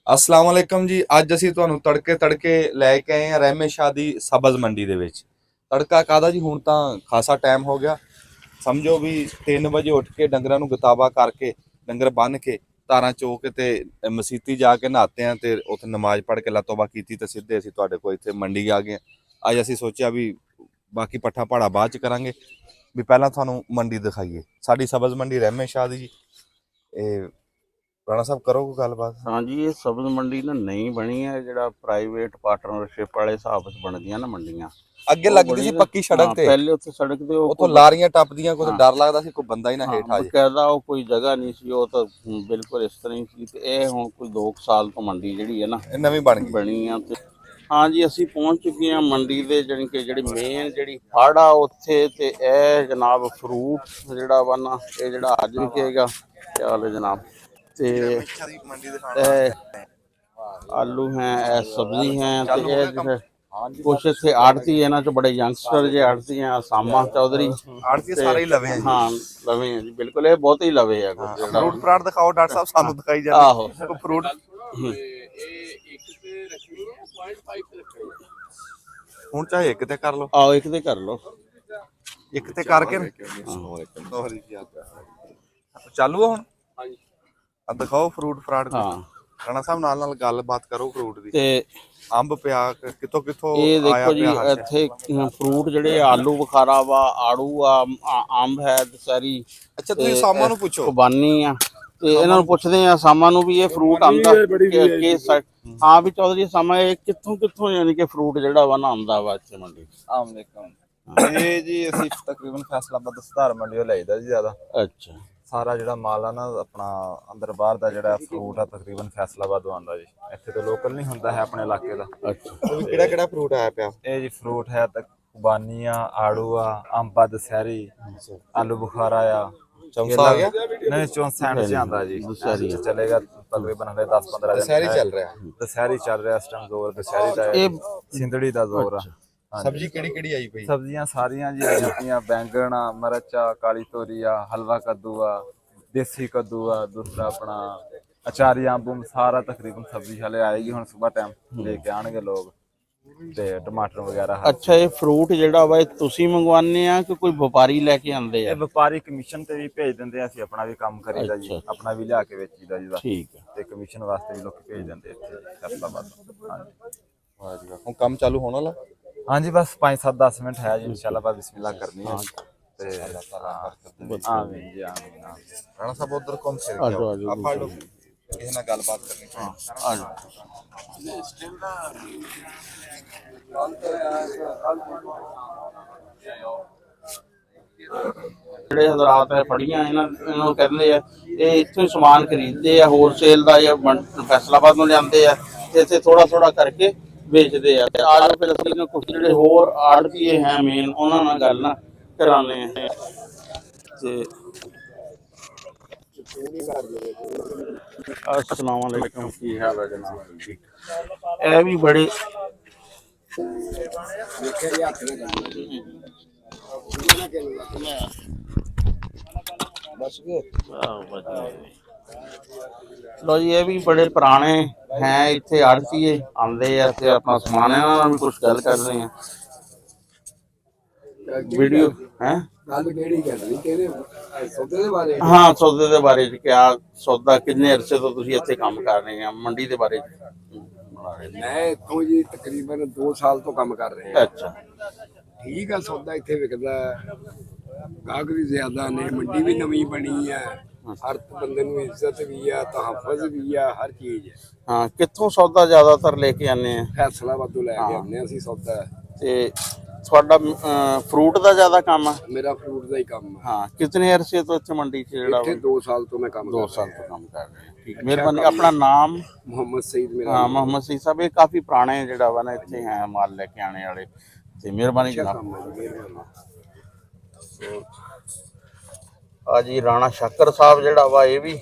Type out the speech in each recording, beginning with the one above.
अस्सलाम वालेकुम जी। ਅੱਜ ਅਸੀਂ ਤੁਹਾਨੂੰ ਤੜਕੇ ਤੜਕੇ ਲੈ ਕੇ ਆਏ ਹਾਂ ਰਹਿਮੇ ਸ਼ਾਹ ਦੀ ਸਬਜ਼ ਮੰਡੀ ਦੇ ਵਿੱਚ। ਤੜਕਾ ਕਾਦਾ ਜੀ, ਹੁਣ ਤਾਂ ਖਾਸਾ ਟਾਈਮ ਹੋ ਗਿਆ। ਸਮਝੋ ਵੀ 3 ਵਜੇ ਉੱਠ ਕੇ ਡੰਗਰਾਂ ਨੂੰ ਗਤਾਵਾ ਕਰਕੇ ਡੰਗਰ ਬੰਨ ਕੇ ਧਾਰਾਂ ਚੋ ਕੇ ਤੇ ਮਸੀਤੀ ਜਾ ਕੇ ਨਹਾਤੇ ਆ ਤੇ ਉੱਥੇ ਨਮਾਜ਼ ਪੜ੍ਹ ਕੇ ਲਤੋਬਾ ਕੀਤੀ ਤੇ ਸਿੱਧੇ ਅਸੀਂ ਤੁਹਾਡੇ ਕੋਲ ਇੱਥੇ ਮੰਡੀ ਆ ਗਏ। ਅੱਜ ਅਸੀਂ ਸੋਚਿਆ ਵੀ ਬਾਕੀ ਪੱਠਾ ਭਾੜਾ ਬਾਅਦ ਚ ਕਰਾਂਗੇ, ਵੀ ਪਹਿਲਾਂ ਤੁਹਾਨੂੰ ਮੰਡੀ ਦਿਖਾਈਏ ਸਾਡੀ ਸਬਜ਼ ਮੰਡੀ ਰਹਿਮੇ ਸ਼ਾਹ ਦੀ ਜੀ। ਇਹ ਰਾਣਾ ਸਾਹਿਬ ਕਰੋ ਕੋਈ ਗੱਲਬਾਤ। हाँ जी, ये सब्ज मंडी ना नई बनी है, ਜਿਹੜਾ ਪ੍ਰਾਈਵੇਟ ਪਾਰਟਨਰਸ਼ਿਪ ਵਾਲੇ ਹਿਸਾਬ ਵਿੱਚ ਬਣਦੀਆਂ ਨਾ ਮੰਡੀਆਂ। ਅੱਗੇ ਉਹ ਲੱਗਦੀ ਬਣੀ ਸੀ ਨਾ- ਪੱਕੀ ਸੜਕ ਹਾਂ, ਤੇ, ਪਹਿਲੇ ਉੱਥੇ ਸੜਕ ਤੇ ਉਥੋਂ ਲਾਰੀਆਂ ਟੱਪਦੀਆਂ, ਕੋਈ ਡਰ ਲੱਗਦਾ ਸੀ ਕੋਈ ਬੰਦਾ ਹੀ ਨਾ ਹੇਠ ਆ ਜਾਏ। ਬਕਾਇਦਾ ਉਹ ਕੋਈ ਜਗ੍ਹਾ ਨਹੀਂ ਸੀ, ਉਹ ਤਾਂ ਬਿਲਕੁਲ ਇਸ ਤਰ੍ਹਾਂ ਹੀ ਸੀ। ਤੇ ਇਹ ਹੁਣ ਕੋਈ 2 ਸਾਲ ਤੋਂ ਮੰਡੀ ਜਿਹੜੀ ਹੈ ਨਾ ਇਹ ਨਵੀਂ ਬਣ ਗਈ। ਬਣੀ ਆ। ਤੇ ਹਾਂ ਜੀ, ਅਸੀਂ ਪਹੁੰਚ ਚੁੱਕੇ ਹਾਂ ਮੰਡੀ ਦੇ ਜਿਹੜੀ ਮੇਨ ਜਿਹੜੀ ਫੜ ਆ ਉੱਥੇ। ਤੇ ਇਹ ਜਨਾਬ ਫਰੂਟ ਜਿਹੜਾ ਵਾ ਨਾ, ਇਹ ਜਿਹੜਾ ਅੱਜ ਵਿਕੇਗਾ। ਕੀ ਹਾਲ ਹੈ ਜਨਾਬ? ਤੇ आलू हैं, सब्जी हैं, कुछ इतने आड़ती है ना, जो बड़े यंगस्टर जो आड़ती हैं, सामा चौधरी ਆੜਤੀ ਸਾਰੇ ਹੀ ਲਵੇ ਆ ਜੀ। हाँ लवे हैं जी, बिल्कुल ये बहुत ही लवे है। ਫਰੂਟ ਫਰਾਟ ਦਿਖਾਓ ਡਾਕਟਰ ਸਾਹਿਬ, ਸਾਨੂੰ ਦਿਖਾਈ ਜਾਂਦੇ आहो ਕੋਈ ਫਰੂਟ। ਹੁਣ ਚਾਹੇ ਇੱਕ ਤੇ ਕਰ ਲਓ, आओ एक दे कर लो। ਇੱਕ ਤੇ ਕਰਕੇ ਚਾਲੂ ਆ ਹੁਣ। ਆ ਦਿਖਾਓ ਫਰੂਟ ਫਰਾਟ। हाँ ਰਾਣਾ ਸਾਹਿਬ ਨਾਲ ਨਾਲ ਗੱਲਬਾਤ ਕਰੋ ਫਰੂਟ ਦੀ। ते ਅੰਬ ਪਿਆ ਕਿੱਥੋਂ ਕਿੱਥੋਂ ये ਆਇਆ देखो जी, ਪਿਆ। इत्थे फ्रूट जेडे आलू बुखारा वा, आड़ू आ, अंब है, दशहरी ਅੱਛਾ ਤੁਸੀਂ ਸਾਮਾਂ ਨੂੰ ਪੁੱਛੋ। खुबानी आ। ਤੇ ਇਹਨਾਂ ਨੂੰ ਪੁੱਛਦੇ ਆ ਸਾਮਾਂ ਨੂੰ ਵੀ ਇਹ ਫਰੂਟ ਆਂਦਾ ਹਾਂ ਵੀ ਚੌਧਰੀ ਸਾਮਾਂ ਇਹ ਕਿੱਥੋਂ ਯਾਨੀ ਕਿ ਫਰੂਟ ਜਿਹੜਾ ਵਾ ਨਾ ਆਉਂਦਾ ਵਾ ਇੱਥੇ ਮੰਡੀ। ਇਹ ਜੀ ਅਸੀਂ ਤਕਰੀਬਨ ਫੈਸਲਾਬਾਦ ਸੁਧਾਰ ਮੰਡੀੋਂ ਲਈਦਾ ਜੀ ਜ਼ਿਆਦਾ। ਅੱਛਾ, ਸਾਰਾ ਜਿਹੜਾ ਮਾਲ ਆ ਨਾ ਆਪਣਾ ਅੰਦਰ ਬਾਹਰ ਦਾ ਜਿਹੜਾ ਫਰੂਟ ਆ ਤਕਰੀਬਨ ਫੈਸਲਾਬਾਦੋਂ ਆਉਂਦਾ ਜੀ। ਇੱਥੇ ਤਾਂ ਲੋਕਲ ਨਹੀਂ ਹੁੰਦਾ ਹੈ ਆਪਣੇ ਇਲਾਕੇ ਦਾ। ਅੱਛਾ। ਕਿਹੜਾ ਕਿਹੜਾ ਫਰੂਟ ਆਇਆ ਪਿਆ? ਇਹ ਜੀ ਫਰੂਟ ਹੈ ਤਾਂ ਖੁਬਾਨੀ ਆ, ਆੜੂ ਆ, ਅੰਬਾ, ਦਸ਼ਹਿਰੀ, ਆਲੂ ਬੁਖਾਰਾ ਆ। ਚੌਂਸਾ ਆ ਗਿਆ? ਨਹੀਂ, ਚੌਂਸਾ ਚ ਆਉਂਦਾ ਜੀ। ਦਸ਼ਹਿਰੀ ਚੱਲੇਗਾ ਤਕਰੀਬਨ ਹਲੇ 10-15 ਦਿਨ। ਦਸ਼ਹਿਰੀ ਚੱਲ ਰਿਹਾ। ਦਸ਼ਹਿਰੀ ਚੱਲ ਰਿਹਾ ਇਸ ਟਾਈਮ ਜ਼ੋਰ। ਦਸ਼ਹਿਰੀ ਦਾ ਇਹ ਸਿੰਦੜੀ ਦਾ ਜ਼ੋਰ ਆ। ਸਬਜ਼ੀ ਕਿਹੜੀ ਕਿਹੜੀ ਆਈ ਪਈ? ਸਬਜ਼ੀਆਂ ਸਾਰੀਆਂ ਜੀ ਆਈਆਂ, ਬੈਂਗਣ ਆ, ਮਿਰਚ ਆ, ਕਾਲੀ ਤੋਰੀ ਆ, ਹਲਵਾ ਕੱਦੂ ਆ, ਦੇਸੀ ਕੱਦੂ ਆ, ਦੂਸਰਾ ਆਪਣਾ ਅਚਾਰੀ ਅੰਬੂਮ, ਸਾਰਾ ਤਕਰੀਬਨ ਸਬਜ਼ੀ ਹਲੇ ਆਏਗੀ। ਹੁਣ ਸਵੇਰ ਟਾਈਮ ਲੈ ਕੇ ਆਣਗੇ ਲੋਕ, ਤੇ ਟਮਾਟਰ ਵਗੈਰਾ। ਅੱਛਾ, ਇਹ ਫਰੂਟ ਜਿਹੜਾ ਵਾ ਇਹ ਤੁਸੀਂ ਮੰਗਵਾਉਂਦੇ ਆ ਕਿ ਕੋਈ ਵਪਾਰੀ ਲੈ ਕੇ ਆਉਂਦੇ ਆ? ਇਹ ਵਪਾਰੀ ਕਮਿਸ਼ਨ ਤੇ ਵੀ ਭੇਜ ਦਿੰਦੇ ਆ, ਅਸੀਂ ਆਪਣਾ ਵੀ ਕੰਮ ਕਰੀਦਾ ਜੀ, ਆਪਣਾ ਵੀ ਲਿਆ ਕੇ ਵੇਚੀਦਾ ਜੀ। ਠੀਕ ਹੈ। ਤੇ ਕਮਿਸ਼ਨ ਵਾਸਤੇ ਵੀ ਲੋਕ ਭੇਜ ਦਿੰਦੇ ਇੱਥੇ ਫੈਸਲਾਬਾਦ। ਹਾਂਜੀ, ਹੁਣ ਕੰਮ ਚਾਲੂ ਹੋਣ ਵਾਲਾ? ਹਾਂਜੀ, ਬਸ 5-7-10 ਮਿੰਟ ਹੈ ਜੀ। ਇਨਸ਼ਾਅੱਲਾ ਬਾਅਦ ਬਿਸਮਿਲ੍ਲਾ ਕਰਨੀ ਹੈ ਤੇ ਅੱਲਾਹ ਤਾਲਾ ਆਮੀਨ ਜੀ, ਆਮੀਨ। ਰਾਣਾ ਸਾਹਿਬ ਉਧਰ ਘੁੰਮ ਫਿਰ ਕੇ ਆਜੋ ਆਓ, ਆਜੋ ਆ ਫੜ ਲਓ, ਕਿਸੇ ਨਾਲ ਗੱਲਬਾਤ ਕਰਨੀ। ਆਜੋ। ਜਿਹੜੇ ਹਜ਼ਰਾਤ ਹੈ ਫੜੀਆਂ ਇਹਨਾਂ ਨੂੰ ਕਹਿੰਦੇ ਆ, ਇਹ ਇੱਥੋਂ ਹੀ ਸਮਾਨ ਖਰੀਦਦੇ ਆ ਹੋਲਸੇਲ ਦਾ, ਜਾਂ ਫੈਸਲਾਬਾਦ ਨੂੰ ਲਿਆਉਂਦੇ ਆ ਤੇ ਇੱਥੇ ਥੋੜਾ ਥੋੜਾ ਕਰਕੇ ਵੇਚਦੇ ਆ। ਤੇ ਆ ਜਾਓ ਫਿਰ ਅਸੀਂ ਇਹਨਾਂ ਕੁਝ ਜਿਹੜੇ ਹੋਰ ਆੜਤੀਏ ਹੈ ਮੇਨ, ਉਹਨਾਂ ਨਾਲ ਗੱਲ ਨਾ ਕਰਾਉਂਦੇ ਆ। ਤੇ अस्सलाम वालेकुम, की हाल है जनाब? ਇਹ ਵੀ ਬੜੇ ਲੋ ਜੀ, ਇਹ ਵੀ ਬੜੇ ਪੁਰਾਣੇ ਹੈ ਇੱਥੇ ਆੜਤੀਏ ਆਉਂਦੇ ਆ ਤੇ ਆਪਣਾ ਸਮਾਨ ਇਹਨਾਂ ਨਾਲ ਵੀ ਕੁਝ ਗੱਲ ਕਰ ਰਹੇ ਆ। ਵੀਡੀਓ ਹੈ ਗੱਲ ਕਿਹੜੀ ਕਰਨੀ, ਕਿਹਦੇ ਸੌਦੇ ਦੇ ਬਾਰੇ? ਹਾਂ, ਸੌਦੇ ਦੇ ਬਾਰੇ ਚ ਕਿਆ ਸੌਦਾ, ਕਿੰਨੇ ਅਰਸੇ ਤੋਂ ਤੁਸੀਂ ਇੱਥੇ ਕੰਮ ਕਰ ਰਹੇ ਆ? ਮੰਡੀ ਦੇ ਬਾਰੇ ਚ ਮੈਂ ਇੱਥੋਂ ਜੀ ਤਕਰੀਬਨ 2 ਸਾਲ ਤੋਂ ਕੰਮ ਕਰ ਰਿਹਾ। ਅੱਛਾ, ਠੀਕ ਆ, ਸੌਦਾ ਇੱਥੇ ਵਿਕਦਾ, ਗਾਹਕ ਵੀ ਜ਼ਿਆਦਾ ਨੇ, ਮੰਡੀ ਵੀ ਨਵੀਂ ਬਣੀ ਹੈ, ਹਰ ਬੰਦੇ ਨੂੰ ਇੱਜ਼ਤ ਵੀ ਆ, ਤਹਫਜ਼ ਵੀ ਆ, ਹਰ ਚੀਜ਼ ਹੈ। ਹਾਂ, ਕਿੱਥੋਂ ਸੌਦਾ ਜ਼ਿਆਦਾਤਰ ਲੈ ਕੇ ਆਨੇ ਆ? ਫੈਸਲਾਬਾਦੋਂ ਲੈ ਕੇ ਆਉਂਦੇ ਅਸੀਂ ਸੌਦਾ। ਤੇ ਤੁਹਾਡਾ ਫਰੂਟ ਦਾ ਜ਼ਿਆਦਾ ਕੰਮ ਆ? ਮੇਰਾ ਫਰੂਟ ਦਾ ਹੀ ਕੰਮ ਹੈ। ਹਾਂ, ਕਿਤਨੇ ਅਰਸੇ ਤੋਂ ਇੱਥੇ ਮੰਡੀ 'ਚ ਜਿਹੜਾ ਇੱਥੇ 2 ਸਾਲ ਤੋਂ ਮੈਂ ਕੰਮ 2 ਕਰ ਸਾਲ ਰਿਹਾ। ਤੋਂ ਕੰਮ ਕਰ ਰਹੇ ਹਾਂ। ਠੀਕ, ਮਿਹਰਬਾਨੀ। ਆਪਣਾ ਨਾਮ? ਮੁਹੰਮਦ ਸਈਦ ਮੇਰਾ ਹਾਂ, ਨਾਮ। ਮੁਹੰਮਦ ਸਈਦ ਸਾਹਿਬ, ਇਹ ਕਾਫੀ ਪੁਰਾਣੇ ਜਿਹੜਾ ਵਾ ਨਾ ਇੱਥੇ ਹੈ ਮਾਲ ਲੈ ਕੇ ਆਣੇ ਵਾਲੇ। ਤੇ ਮਿਹਰਬਾਨੀ ਅੱਛਾ ਜਨਾਬ। ਕੰਮ ਹੈ ਜੀ, ਮਿਹਰਬਾਨੀ। ਆ ਜੀ ਰਾਣਾ ਸ਼ਾਕਰ ਸਾਹਿਬ ਜਿਹੜਾ ਵਾ, ਇਹ ਵੀ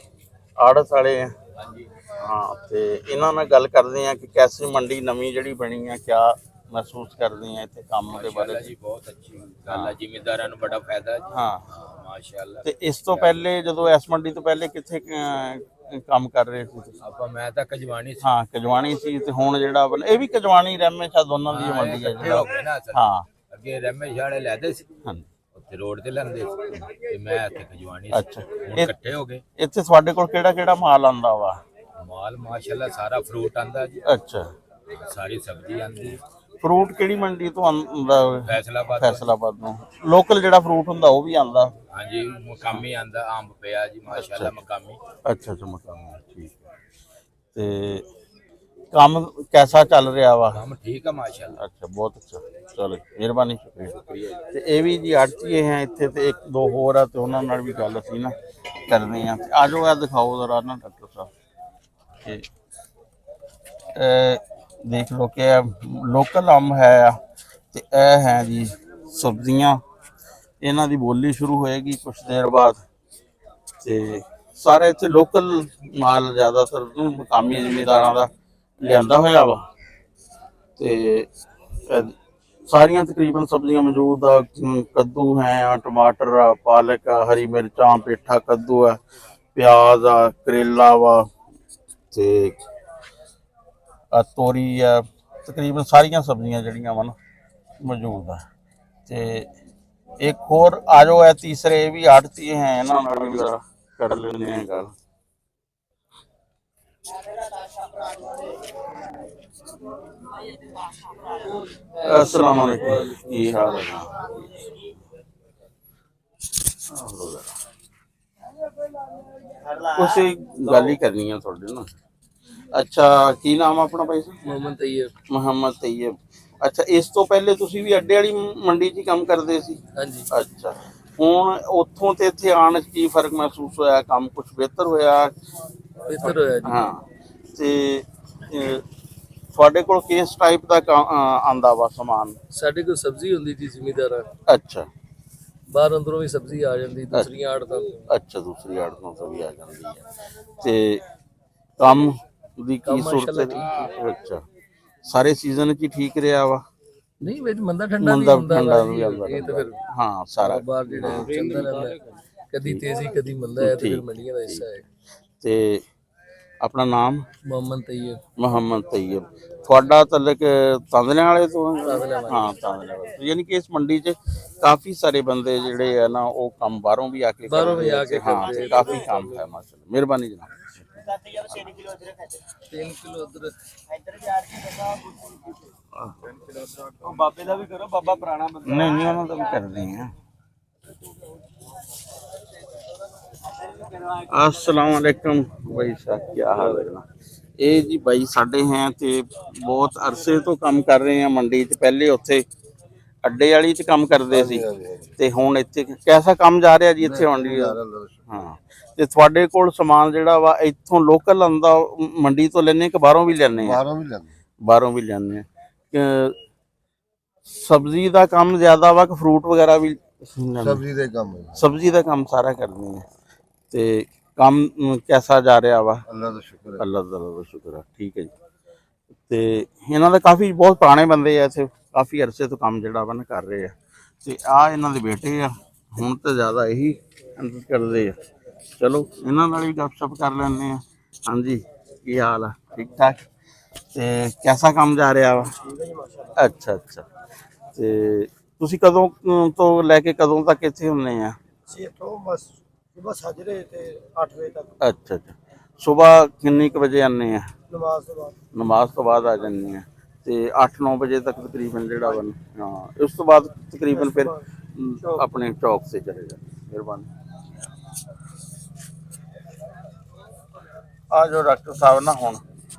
ਆੜਤ ਵਾਲੇ ਆ। ਹਾਂ, ਤੇ ਇਹਨਾਂ ਨਾਲ ਗੱਲ ਕਰਦੇ ਆ ਕਿ ਕੈਸੀ ਮੰਡੀ ਨਵੀਂ ਜਿਹੜੀ ਬਣੀ ਆ, ਕਿਆ ਮਹਿਸੂਸ ਕਰਦੇ ਆ ਇੱਥੇ ਕੰਮ ਦੇ ਬਾਰੇ? ਜੀ ਬਹੁਤ ਅੱਛੀ ਗੱਲ ਹੈ, ਜ਼ਿਮੀਂਦਾਰਾਂ ਨੂੰ ਬੜਾ ਫਾਇਦਾ ਜੀ। ਹਾਂ, ਮਾਸ਼ਾਅੱਲਾ। ਤੇ ਇਸ ਤੋਂ ਪਹਿਲੇ ਜਦੋਂ ਇਸ ਮੰਡੀ ਤੋਂ ਪਹਿਲੇ ਕਿੱਥੇ ਕੰਮ ਕਰ ਰਹੇ ਸੀ ਤੁਸੀਂ? ਆਪਾਂ ਮੈਂ ਤਾਂ ਕਜਵਾਣੀ ਸੀ ਹਾਂ ਕਜਵਾਣੀ ਸੀ, ਤੇ ਹੁਣ ਜਿਹੜਾ ਇਹ ਵੀ ਕਜਵਾਣੀ ਰਹਿਮੇ ਸ਼ਾਹ ਦੋਨਾਂ ਦੀ ਮੰਡੀ ਹੈ ਇਕੱਠੇ ਹੋ ਗਏ ਨਾ ਅਸਲ ਹਾਂ ਅੱਗੇ ਰਮੇ ਵਾਲੇ ਲੈਦੇ ਸੀ ਹਾਂਜੀ ਉੱਥੇ ਰੋਡ ਤੇ ਲੈਂਦੇ ਸੀ ਤੇ ਮੈਂ ਇੱਥੇ ਕਜਵਾਣੀ ਸੀ ਅੱਛਾ ਹੁਣ ਇਕੱਠੇ ਹੋ ਗਏ। ਇੱਥੇ ਤੁਹਾਡੇ ਕੋਲ ਕਿਹੜਾ ਕਿਹੜਾ ਮਾਲ ਆਂਦਾ ਵਾ? ਮਾਲ ਮਾਸ਼ਾਅੱਲਾ ਸਾਰਾ ਫਰੂਟ ਆਂਦਾ ਜੀ, ਅੱਛਾ ਸਾਰੀ ਸਬਜ਼ੀ ਆਂਦੀ, ਫਰੂਟ ਕਿਹੜੀ ਮੰਡੀ ਤੋਂ ਆਂਦਾ? ਫੈਸਲਾਬਾਦ ਤੋਂ। ਫੈਸਲਾਬਾਦ ਤੋਂ। ਲੋਕਲ ਜਿਹੜਾ ਫਰੂਟ ਹੁੰਦਾ ਉਹ ਵੀ ਆਂਦਾ? ਹਾਂਜੀ ਮਕਾਮੀ ਆਂਦਾ, ਅੰਬ ਪਿਆ ਜੀ ਮਾਸ਼ਾਅੱਲਾ ਮਕਾਮੀ। ਅੱਛਾ ਅੱਛਾ ਮਕਾਨ ਠੀਕ ਹੈ। ਤੇ ਕੰਮ ਕੈਸਾ ਚੱਲ ਰਿਹਾ ਵਾ? ਕੰਮ ਠੀਕ ਆ ਮਾਸ਼ਾਅੱਲਾ। ਅੱਛਾ ਬਹੁਤ ਅੱਛਾ, ਚਲੋ ਮਿਹਰਬਾਨੀ, ਸ਼ੁਕਰੀਆ। ਤੇ ਇਹ ਵੀ ਜੀ ਆੜਤੀਏ ਹੈ ਇੱਥੇ, ਤੇ ਇੱਕ ਦੋ ਹੋਰ ਆ, ਤੇ ਉਹਨਾਂ ਨਾਲ ਵੀ ਗੱਲ ਅਸੀਂ ਨਾ ਕਰਦੇ ਆ। ਆ ਜਾਓ, ਆ ਦਿਖਾਓ ਜ਼ਰਾ ਨਾ ਡਾਕਟਰ ਸਾਹਿਬ, ਤੇ ਦੇਖ ਲਓ ਕਿ ਲੋਕਲ ਅੰਬ ਹੈ ਆ, ਤੇ ਇਹ ਹੈ ਜੀ ਸਬਜ਼ੀਆਂ। ਇਹਨਾਂ ਦੀ ਬੋਲੀ ਸ਼ੁਰੂ ਹੋਏਗੀ ਕੁਝ ਦੇਰ ਬਾਅਦ। ਤੇ ਸਾਰੇ ਇੱਥੇ ਲੋਕਲ ਮਾਲ ਜ਼ਿਆਦਾਤਰ ਮਕਾਮੀ ਜ਼ਿਮੀਂਦਾਰਾਂ ਦਾ ਲਿਆਂਦਾ ਹੋਇਆ ਵਾ, ਤੇ ਸਾਰੀਆਂ ਤਕਰੀਬਨ ਸਬਜ਼ੀਆਂ ਮੌਜੂਦ ਆ। ਕੱਦੂ ਹੈ, ਟਮਾਟਰ ਆ, ਪਾਲਕ ਆ, ਹਰੀ ਮਿਰਚਾਂ, ਪੇਠਾ ਕੱਦੂ ਆ, ਪਿਆਜ਼ ਆ, ਕਰੇਲਾ ਵਾ, ਤੇ ਤੋਰੀ ਆ। ਤਕਰੀਬਨ ਸਾਰੀਆਂ ਸਬਜ਼ੀਆਂ ਜਿਹੜੀਆਂ ਵਾ ਨਾ ਮੌਜੂਦ ਆ। ਤੇ ਇੱਕ ਹੋਰ ਆ ਜਾਓ, ਇਹ ਤੀਸਰੇ ਇਹ ਵੀ ਆੜਤੀ ਹੈ, ਇਹਨਾਂ ਨਾਲ ਵੀ ਜ਼ਰਾ ਕਰ ਲੈਂਦੇ ਆ ਗੱਲ। अस्सलाम वालेकुम, ਕੀ ਹਾਲ ਹੈ? ਕੁਛ ਗੱਲ ਹੀ ਕਰਨੀ ਆ ਤੁਹਾਡੇ ਨਾਲ। ਅੱਛਾ ਕੀ ਨਾਮ ਆ ਆਪਣਾ ਭਾਈ ਸਾਹਿਬ? मोहम्मद तैयब। ਮੁਹੰਮਦ ਤੈयब। ਅੱਛਾ ਇਸ ਤੋਂ ਪਹਿਲੇ ਤੁਸੀਂ ਵੀ ਅੱਡੇ ਵਾਲੀ ਮੰਡੀ 'ਚ ਹੀ ਕੰਮ ਕਰਦੇ ਸੀ? हाँ जी। ਅੱਛਾ ਹੁਣ ਉੱਥੋਂ ਤੇ ਇੱਥੇ ਆਉਣ 'ਚ ਕੀ ਫਰਕ ਮਹਿਸੂਸ ਹੋਇਆ? ਕੰਮ ਕੁਛ ਬਿਹਤਰ ਹੋਇਆ? बेहतर होया जी। ਹਾਂ ਤੇ ਤੁਹਾਡੇ ਕੋਲ ਕਿਸ ਟਾਈਪ ਦਾ ਆਂਦਾ ਵਾ ਸਮਾਨ? साढ़े को सब्जी होंदी थी जिमीदार, ਅੱਛਾ बाहर अंदरों भी सब्जी आ जाती, दूसरी आड़तां तो। ਅੱਛਾ ਦੂਸਰੀ ਆੜਤੋਂ ਤੋਂ ਵੀ ਆ ਜਾਂਦੀ ਹੈ। ਤੇ ਕੰਮ ਦੀ ਕੀ ਕੰਮ ਸੂਰਤ ਮਾਸ਼ਾਅੱਲਾ ਹੈ? ਅੱਛਾ ਸਾਰੇ ਸੀਜ਼ਨ 'ਚ ਹੀ ਠੀਕ ਰਿਹਾ ਵਾ? नहीं विच मंदा ठंडा भी ਮੰਦਾ हुंदा ਠੰਡਾ वा ਵੀ जी। ਆਉਂਦਾ ये तो फिर ਹਾਂ ਸਾਰਾ बाहर जेड़ा चलदा रहंदा, कदी तेजी कदी मंदा है, तो फिर मंडियां दा हिस्सा है। ਤੇ ਆਪਣਾ ਨਾਮ? मोहम्मद तैयब। ਮੁਹੰਮਦ ਤੈयब। ਤੁਹਾਡਾ ਤਲਕ ਤਾਂਦਲੇ ਵਾਲੇ ਤੋਂ ਹੈ? तांदले वाले। ਹਾਂ ਤਾਂਦਲੇ ਵਾਲੇ ਤੋਂ। ਯਾਨੀ ਕਿ ਇਸ ਮੰਡੀ 'ਚ ਕਾਫੀ ਸਾਰੇ ਬੰਦੇ ਜਿਹੜੇ ਆ ਨਾ ਉਹ ਕੰਮ ਬਾਹਰੋਂ ਵੀ ਆ ਕੇ ਬਾਹਰੋਂ ਵੀ ਕਰਦੇ ਆ ਕੇ ਹਾਂ, ਕਰਦੇ ਤੇ ਕਾਫੀ ਕੰਮ ਹੈ ਮਾਸ਼ਾਅੱਲਾ। ਮਿਹਰਬਾਨੀ ਜਨਾਬ। 3 किलो अदरक। ਬਾਬੇ ਦਾ ਵੀ ਕਰੋ, ਬਾਬਾ ਪੁਰਾਣਾ ਬੰਦਾ। ਨਹੀਂ ਨਹੀਂ ਉਹਨਾਂ ਦਾ ਵੀ ਕਰਦੇ ਆ। अस्सलाम वालेकुम भाई साहब, क्या हाल है? ਇਹ ਜੀ ਬਾਈ ਸਾਡੇ ਹੈ, ਤੇ ਬਹੁਤ ਅਰਸੇ ਤੋਂ ਕੰਮ ਕਰ ਰਹੇ ਆ ਮੰਡੀ 'ਚ। ਪਹਿਲੇ ਉੱਥੇ ਅੱਡੇ ਵਾਲੀ 'ਚ ਕੰਮ ਕਰਦੇ ਸੀ, ਤੇ ਹੁਣ ਇੱਥੇ ਕੈਸਾ ਕੰਮ ਜਾ ਰਿਹਾ ਜੀ ਇੱਥੇ ਮੰਡੀ? ਹਾਂ ਤੇ ਤੁਹਾਡੇ ਕੋਲ ਸਮਾਨ ਜਿਹੜਾ ਵਾ ਇੱਥੋਂ ਲੋਕਲ ਆਉਂਦਾ ਮੰਡੀ ਤੋਂ ਲੈਣੇ ਕਿ ਬਾਹਰੋਂ ਵੀ ਲੈਣੇ? ਬਾਹਰੋਂ ਵੀ ਲੈਣੇ। ਸਬਜ਼ੀ ਦਾ ਕੰਮ ਜ਼ਿਆਦਾ ਵਾ ਕਿ ਫਰੂਟ ਵਗੈਰਾ ਵੀ? ਸਬਜ਼ੀ ਦਾ ਕੰਮ ਸਾਰਾ ਕਰਦੇ ਆ। ਤੇ ਕੰਮ ਕੈਸਾ ਜਾ ਰਿਹਾ ਵਾ? ਅੱਲਾ ਦਾ ਸ਼ੁਕਰ ਹੈ। ਠੀਕ ਹੈ ਜੀ। ਤੇ ਇਹਨਾਂ ਦਾ ਕਾਫੀ ਬਹੁਤ ਪੁਰਾਣੇ ਬੰਦੇ ਆ ਇੱਥੇ, ਕਾਫੀ ਅਰਸੇ ਤੋਂ ਕੰਮ ਜਿਹੜਾ ਵਾ ਨਾ ਕਰ ਰਹੇ ਆ। ਤੇ ਆ ਇਹਨਾਂ ਦੇ ਬੇਟੇ ਆ, ਹੁਣ ਤਾਂ ਜ਼ਿਆਦਾ ਇਹੀ ਕਰਦੇ ਆ। ਚਲੋ ਇਹਨਾਂ ਨਾਲ ਵੀ ਗੱਪਸ਼ਪ ਕਰ ਲੈਂਦੇ ਆ। ਹਾਂਜੀ ਕੀ ਹਾਲ ਆ? ਠੀਕ ਠਾਕ। ਤੇ ਕੈਸਾ ਕੰਮ ਜਾ ਰਿਹਾ ਵਾ? ਅੱਛਾ ਅੱਛਾ। ਤੇ ਤੁਸੀਂ ਕਦੋਂ ਤੋਂ ਲੈ ਕੇ ਕਦੋਂ ਤੱਕ ਇੱਥੇ ਹੁੰਦੇ ਆ? ਬਸ ਸੁਬਹ ਸਾਜਰੇ ਤੇ 8 ਵਜੇ ਤੱਕ। ਅੱਛਾ ਅੱਛਾ। ਸਵੇਰ ਕਿੰਨੀ ਕੁ ਵਜੇ ਆਉਂਦੇ ਆ? ਨਮਾਜ਼ ਤੋਂ ਬਾਅਦ। ਨਮਾਜ਼ ਤੋਂ ਬਾਅਦ ਆ ਜਾਂਦੇ ਆ, ਤੇ 8-9 ਵਜੇ ਤੱਕ ਤਕਰੀਬਨ ਜਿਹੜਾ ਵਾ ਹਾਂ, ਉਸ ਤੋਂ ਬਾਅਦ ਤਕਰੀਬਨ ਫਿਰ ਆਪਣੇ ਚੌਕ ਸੇ ਚਲੇ ਜਾਂਦੇ। ਮਿਹਰਬਾਨੀ। ਆ ਜੋ ਡਾਕਟਰ ਸਾਹਿਬ ਨਾ ਹੁਣ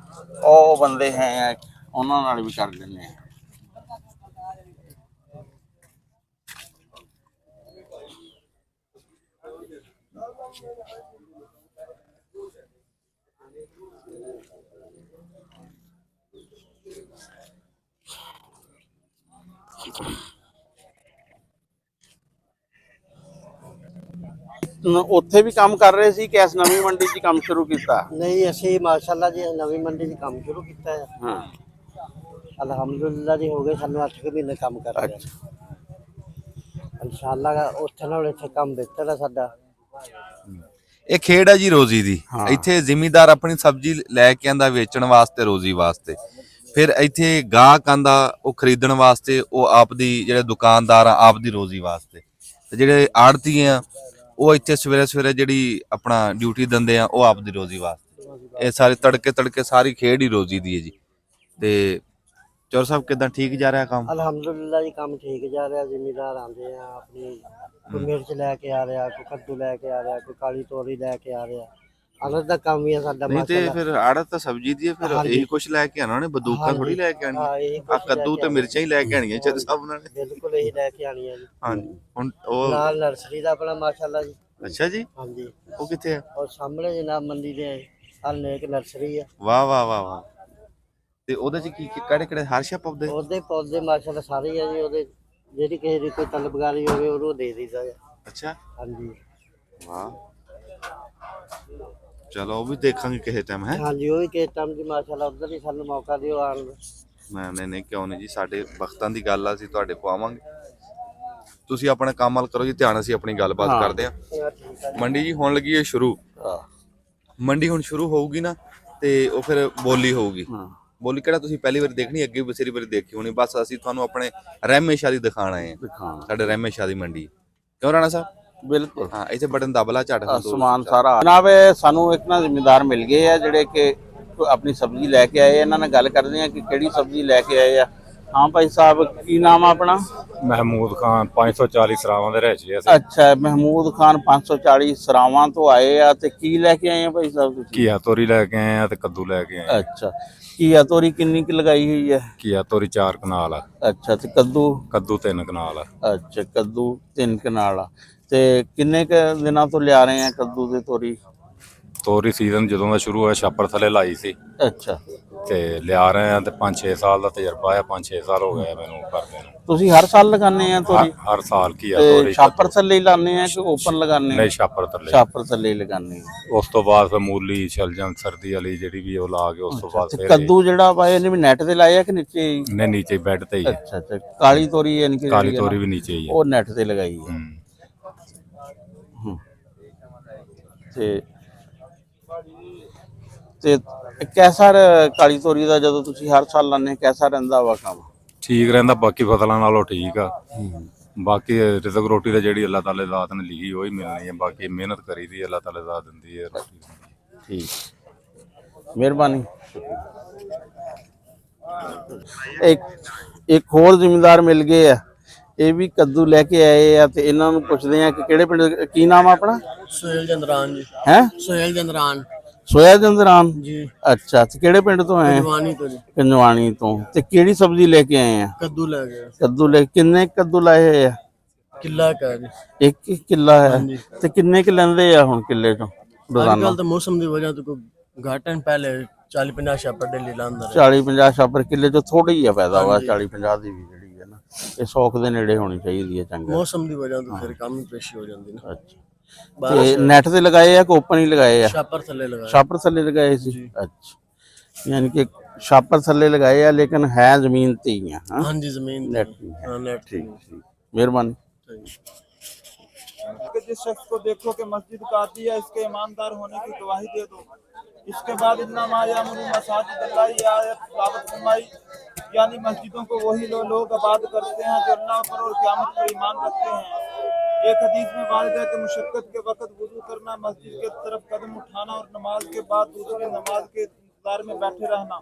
ਉਹ ਬੰਦੇ ਹੈ, ਉਹਨਾਂ ਨਾਲ ਵੀ ਕਰ ਲੈਂਦੇ ਆ। ਉੱਥੇ ਵੀ ਕੰਮ ਕਰ ਰਹੇ ਸੀ ਕਿ ਇਸ ਨਵੀਂ ਮੰਡੀ 'ਚ ਕੰਮ ਸ਼ੁਰੂ ਕੀਤਾ? ਨਹੀਂ ਅਸੀਂ ਮਾਸ਼ਾਅੱਲਾ ਜੀ ਨਵੀਂ ਮੰਡੀ 'ਚ ਕੰਮ ਸ਼ੁਰੂ ਕੀਤਾ ਹੈ। ਹਾਂ ਅਲਹਮਦੁਲਿਲਾ ਜੀ ਹੋ ਗਏ ਸਾਨੂੰ 8 ਮਹੀਨੇ ਕੰਮ ਕਰ ਰਹੇ ਅੱਛਾ। ਇਨਸ਼ਾਅੱਲਾ ਉੱਥੇ ਨਾਲ ਇੱਥੇ ਕੰਮ ਬਿਹਤਰ ਹੈ ਸਾਡਾ। ਇਹ ਖੇਡ ਆ ਜੀ ਰੋਜ਼ੀ ਦੀ। ਹਾਂ। ਇੱਥੇ ਜ਼ਿਮੀਂਦਾਰ ਆਪਣੀ ਸਬਜ਼ੀ ਲੈ ਕੇ ਆਂਦਾ ਵੇਚਣ ਵਾਸਤੇ, ਰੋਜ਼ੀ ਵਾਸਤੇ। ਫਿਰ ਇੱਥੇ ਗਾਹਕ ਆਂਦਾ ਉਹ ਖਰੀਦਣ ਵਾਸਤੇ, ਉਹ ਆਪਦੀ ਜਿਹੜੇ ਦੁਕਾਨਦਾਰ ਆ ਆਪਦੀ ਰੋਜ਼ੀ ਵਾਸਤੇ। ਤੇ ਜਿਹੜੇ ਆੜਤੀ ਆ ਉਹ ਇੱਥੇ ਸਵੇਰੇ ਸਵੇਰੇ ਜਿਹੜੀ ਆਪਣਾ ਡਿਊਟੀ ਦਿੰਦੇ ਆ ਉਹ ਆਪਦੀ ਰੋਜ਼ੀ ਵਾਸਤੇ। ਇਹ ਸਾਰੇ ਤੜਕੇ ਸਾਰੀ ਖੇਡ ਹੀ ਰੋਜ਼ੀ ਦੀ ਹੈ ਜੀ। ਤੇ ਚੌਰ ਸਾਹਿਬ ਕਿਦਾਂ ਠੀਕ ਜਾ ਰਿਹਾ ਕੰਮ? ਅਲਹਮਦੁਲਿਲਾ ਜੀ ਕੰਮ ਠੀਕ ਜਾ ਰਿਹਾ। ਜ਼ਿਮੀਦਾਰ ਆਉਂਦੇ ਆ ਆਪਣੀ ਕੋਈ ਮਿਰਚ ਲੈ ਕੇ ਆ ਰਿਹਾ, ਕੋਈ ਕੱਦੂ ਲੈ ਕੇ ਆ ਰਿਹਾ, ਕੋਈ ਕਾਲੀ ਤੋਰੀ ਲੈ ਕੇ ਆ ਰਿਹਾ। ਆਨੰਦ ਦਾ ਕੰਮ ਹੀ ਆ ਸਾਡਾ ਨਹੀਂ ਤੇ ਮਾਸ਼ਾਅੱਲਾ। ਫਿਰ ਆੜਤ ਤਾਂ ਸਬਜ਼ੀ ਦੀ ਹੈ, ਫਿਰ ਹਾਂਜੀ। ਇਹੀ ਕੁਛ ਲੈ ਕੇ ਆਣਾ ਉਹਨੇ, ਬੰਦੂਕਾਂ ਹਾਂਜੀ। ਥੋੜੀ ਲੈ ਕੇ ਆਣੀ ਹਾਂ, ਇਹੀ ਆ ਕੁਛ ਲੈ ਕੱਦੂ ਕੇ ਤੇ ਆਉਣਾ। ਮਿਰਚਾਂ ਹੀ ਲੈ ਕੇ ਆਣੀਆਂ ਚਲ ਸਭ ਨਾਲ। ਬਿਲਕੁਲ ਇਹੀ ਲੈ ਕੇ ਆਣੀ ਆ ਜੀ। ਹਾਂਜੀ ਹੁਣ ਉਹ ਨਾਲ ਨਰਸਰੀ ਦਾ ਆਪਣਾ ਮਾਸ਼ਾਅੱਲਾ ਜੀ। ਅੱਛਾ ਜੀ, ਹਾਂਜੀ, ਉਹ ਕਿੱਥੇ ਆ? ਔਰ ਸਾਹਮਣੇ ਜਨਾਬ ਮੰਡੀ ਦੇ ਹਲ ਨੇਕ ਨਰਸਰੀ ਆ। ਵਾਹ ਵਾਹ ਵਾਹ ਵਾਹ। ਤੇ ਉਹਦੇ ਚ ਕੀ ਕਿਹੜੇ ਕਿਹੜੇ ਹਰਸ਼ਾ ਪੌਦੇ? ਉਹਦੇ ਪੌਦੇ ਮਾਸ਼ਾਅੱਲਾ ਸਾਰੇ ਹੀ ਆ ਜੀ। ਉਹਦੇ ਜਿਹੜੀ ਕਿਸੇ ਦੀ ਕੋਈ ਤਲਬਗਾਰੀ ਹੋਵੇ ਉਹਨੂੰ ਦੇ ਦਿੱਤਾ ਹੈ। ਅੱਛਾ, ਹਾਂਜੀ ਵਾਹ, ਚਲੋ ਉਹ ਵੀ ਦੇਖਾਂਗੇ ਕਿਸੇ ਟਾਈਮ ਹੈ। ਹਾਂਜੀ, ਉਹ ਵੀ ਕਿਸੇ ਟਾਈਮ ਦੀ ਮਾਸ਼ਾਅੱਲਾ ਉਧਰ ਹੀ ਸਾਨੂੰ ਮੌਕਾ ਦਿਓ ਆਉਣ ਦਾ। ਨਹੀਂ ਕਿਉਂ ਨਹੀਂ ਜੀ, ਸਾਡੇ ਵਕਤਾਂ ਦੀ ਗੱਲ ਆ, ਅਸੀਂ ਤੁਹਾਡੇ ਕੋਲ ਆਵਾਂਗੇ। ਤੁਸੀਂ ਆਪਣਾ ਕੰਮ ਹੱਲ ਕਰੋ ਜੀ, ਧਿਆਨ ਅਸੀਂ ਆਪਣੀ ਗੱਲਬਾਤ ਕਰਦੇ ਆ। ਮੰਡੀ ਜੀ ਹੋਣ ਲੱਗੀ ਹੈ ਸ਼ੁਰੂ। ਮੰਡੀ ਹੁਣ ਸ਼ੁਰੂ ਹੋਊਗੀ ਨਾ ਤੇ ਉਹ ਫਿਰ ਬੋਲੀ ਹੋਊਗੀ। ਬੋਲੀ ਕਿਹੜਾ ਤੁਸੀਂ ਪਹਿਲੀ ਵਾਰੀ ਦੇਖਣੀ, ਅੱਗੇ ਵੀ ਬਥੇਰੀ ਵਾਰੀ ਦੇਖੀ ਹੋਣੀ। ਬਸ ਅਸੀਂ ਤੁਹਾਨੂੰ ਆਪਣੇ ਰਹਿਮੇ ਸ਼ਾਹ ਦੀ ਦਿਖਾਣ ਆਏ ਆ। ਸਾਡੇ ਰਹਿਮੇ ਸ਼ਾਹ ਦੀ ਮੰਡੀ ਕਿਉਂ ਰਾਣਾ ਸਾਹਿਬ? ਬਿਲਕੁਲ ਹਾਂ, ਇੱਥੇ ਬਟਨ ਦਬਲਾ ਝਟ ਸਮਾਨ ਸਾਰਾ ਜਨਾਬ। ਸਾਨੂੰ ਇੱਕ ਨਾ ਜ਼ਿਮੀਂਦਾਰ ਮਿਲ ਗਏ ਆ ਜਿਹੜੇ ਕਿ ਆਪਣੀ ਸਬਜ਼ੀ ਲੈ ਕੇ ਆਏ। ਇਹਨਾਂ ਨਾਲ ਗੱਲ ਕਰਦੇ ਆ ਕਿ ਕਿਹੜੀ ਸਬਜ਼ੀ ਲੈ ਕੇ ਆਏ ਆ। ਹਾਂ ਭਾਈ ਸਾਹਿਬ, ਕੀ ਨਾਮ ਆ ਆਪਣਾ? ਮਹਿਮੂਦ ਖਾਨ 540 ਸਰਾਵਾਂ ਦੇ ਰਹਿ ਅਸੀਂ। ਅੱਛਾ, ਮਹਿਮੂਦ ਖਾਨ 540 ਸਰਾਵਾਂ ਤੋਂ ਆਏ ਆ। ਤੇ ਕੀ ਲੈ ਕੇ ਆਏ ਆ ਭਾਈ ਸਾਹਿਬ ਤੁਸੀਂ? ਘੀਆ ਤੋਰੀ ਲੈ ਕੇ ਆਏ ਆ ਤੇ ਕੱਦੂ ਲੈ ਕੇ ਆਏ ਆ। ਅੱਛਾ, ਘੀਆ ਤੋਰੀ ਕਿੰਨੀ ਕੁ ਲਗਾਈ ਹੋਈ ਹੈ? ਘੀਆ ਤੋਰੀ 4 ਕਨਾਲ ਆ। ਅੱਛਾ, ਤੇ ਕੱਦੂ? ਕੱਦੂ 3 ਕਨਾਲ ਆ। ਅੱਛਾ, ਕੱਦੂ 3 ਕਨਾਲ ਆ। ਤੇ ਕਿੰਨੇ ਕ ਦਿਨਾਂ ਤੋਂ ਲਿਆ ਰਹੇ ਆ ਕੱਦੂ ਤੇ ਤੋਰੀ? ਤੋਰੀ ਸੀਜ਼ਨ ਜਦੋਂ ਦਾ ਸ਼ੁਰੂ ਹੋਇਆ ਛਾਪਰ ਥੱਲੇ ਲਾਈ ਸੀ ਅੱਛਾ, ਤੇ ਲਿਆ ਰਹੇ ਆ ਤੇ 5-6 ਸਾਲ ਦਾ ਤਜਰਬਾ ਆ। 5-6 ਸਾਲ ਹੋ ਗਏ ਮੈਨੂੰ ਕਰਦੇ ਨੂੰ। ਤੁਸੀਂ ਹਰ ਸਾਲ ਲਗਾਉਂਦੇ ਆ ਤੋਰੀ? ਹਰ ਸਾਲ ਘੀਆ ਤੇ ਤੋਰੀ ਛਾਪਰ ਥੱਲੇ ਹੀ ਲਾਉਂਦੇ ਆ ਕਿ ਓਪਨ ਲਗਾਉਂਦੇ ਆ? ਨਹੀਂ, ਛਾਪਰ ਥੱਲੇ। ਛਾਪਰ ਥੱਲੇ ਹੀ ਲਗਾਉਂਦੇ ਆ। ਉਸ ਤੋਂ ਬਾਅਦ ਫਿਰ ਮੂਲੀ, ਸ਼ਲਜਮ, ਸਰਦੀ ਵਾਲੀ ਜਿਹੜੀ ਵੀ ਉਹ ਲਾ ਕੇ ਉਸ ਤੋਂ ਬਾਅਦ ਤੇ ਫਿਰ ਕੱਦੂ ਜਿਹੜਾ ਵਾ ਇਹਨੇ ਵੀ ਨੈਟ ਤੇ ਲਾਇਆ ਕਿ ਨੀਚੇ ਹੀ? ਨੇ ਨੀਚੇ ਬੈੱਡ ਤੇ ਹੀ ਹੈ। ਅੱਛਾ ਅੱਛਾ, ਕਾਲੀ ਤੋਰੀ ਯਾਨੀ ਕਿ ਕਾਲੀ ਜਿਹੜੀ ਹੈ ਤੋਰੀ ਨਾ, ਵੀ ਨੀਚੇ ਹੀ ਹੈ। ਉਹ ਨੈਟ ਤੇ ਲਗਾਈ ਹੈ। ਤੇ ਕੈਸਾ ਕਾਲੀ ਤੋਰੀ ਦਾ ਜਦੋਂ ਤੁਸੀਂ ਹਰ ਸਾਲ ਲਾਉਂਦੇ ਕੈਸਾ ਰਹਿੰਦਾ ਵਾ ਕੰਮ? ਠੀਕ ਰਹਿੰਦਾ, ਬਾਕੀ ਫਸਲਾਂ ਨਾਲੋਂ ਠੀਕ ਆ। ਬਾਕੀ ਰਿਜ਼ਕ ਰੋਟੀ ਤਾਂ ਜਿਹੜੀ ਅੱਲਾਹ ਤਾਲੇ ਜ਼ਾਤ ਨੇ ਲਿਖੀ ਉਹੀ ਮਿਲਣੀ ਹੈ। ਬਾਕੀ ਮਿਹਨਤ ਕਰੀਦੀ ਅੱਲਾਹ ਤਾਲੇ ਜ਼ਾਤ ਦਿੰਦੀ ਹੈ ਰੋਟੀ। ਠੀਕ, ਮਿਹਰਬਾਨੀ। ਇੱਕ ਹੋਰ ਜ਼ਿਮੀਂਦਾਰ ਮਿਲ ਗਏ ਆ, ਇਹ ਵੀ ਕੱਦੂ ਲੈ ਕੇ ਆਏ ਆ। ਤੇ ਇਹਨਾਂ ਨੂੰ ਪੁੱਛਦੇ ਆ ਕਿ ਕਿਹੜੇ ਪਿੰਡ, ਕੀ ਨਾਮ ਆ ਆਪਣਾ? सोहेल चंद्रान जी। ਹੈ सोहेल चंद्रान ਸੋਇਆ ਚੰਦਰਾਨ जी। ਅੱਛਾ, ਤੇ ਕਿਹੜੇ ਪਿੰਡ ਤੋਂ ਆਏ? जवानी तो जी। ਕੰਜਵਾਣੀ ਤੋਂ। ਤੇ ਕਿਹੜੀ ਸਬਜ਼ੀ ਲੈ ਕੇ ਆਏ ਆ? कद्दू ले गए ਕੱਦੂ ਲੈ, ਕਿੰਨੇ ਕੱਦੂ ਲਾਏ ਹੋਏ ਆ? किला का जी। ਇੱਕ ਕਿੱਲਾ ਹੈ। ਤੇ ਕਿੰਨੇ ਕਿ ਲੈਂਦੇ ਆ ਹੁਣ ਕਿੱਲੇ ਤੋਂ ਰੋਜ਼ਾਨਾ? आजकल तो मौसम की वजह तो कोई घाटन पहले 40-50 छापर डेली लांदा 40-50 ਛਾਪਰ ਕਿੱਲੇ ਤੋਂ ਥੋੜੀ ਹੀ ਆ ਪੈਦਾਵਾਰ। 40-50 ਦੀ ਵੀ ਜਿਹੜੀ ਹੈ ਨਾ, ਇਹ 100 ਦੇ ਨੇੜੇ ਹੋਣੀ ਚਾਹੀਦੀ ਹੈ ਚੰਗਾ। मौसम की वजह तो फिर काम ही पेशी हो जाती ना। ਅੱਛਾ, ਤੇ ਨੈਟ ਤੇ ਲਗਾਏ ਆ ਕਿ ਓਪਨ ਹੀ ਲਗਾਏ ਆ? छापर थल्ले लगाए। ਛਾਪਰ ਥੱਲੇ ਲਗਾਏ ਸੀ। ਅੱਛਾ, ਯਾਨੀ ਕਿ ਛਾਪਰ ਥੱਲੇ ਲਗਾਏ ਆ ਲੇਕਿन है ਜ਼ਮੀਨ ਤੇ ਹੀ ਆ। हाँ जी, जमीन नेट नहीं है। हाँ, नेट ठीक ठीक, मिहरबानी। कि जिस शख्स को देखो कि मस्जिद का आती है, इसके ईमानदार होने की गवाही दे दो। इसके बाद इन्ना मायामुरू मसाजिद अल्लाह ये आयत तिलावत फरमाई, यानी मस्जिदों को वही लोग आबाद करते हैं जो अल्लाह पर और क़यामत पर ईमान रखते हैं। एक हदीस में वारिद है कि मुशक्कत के वक्त वुजू करना, मस्जिद के तरफ कदम उठाना और नमाज के बाद दूसरी नमाज के इंतजार में बैठे रहना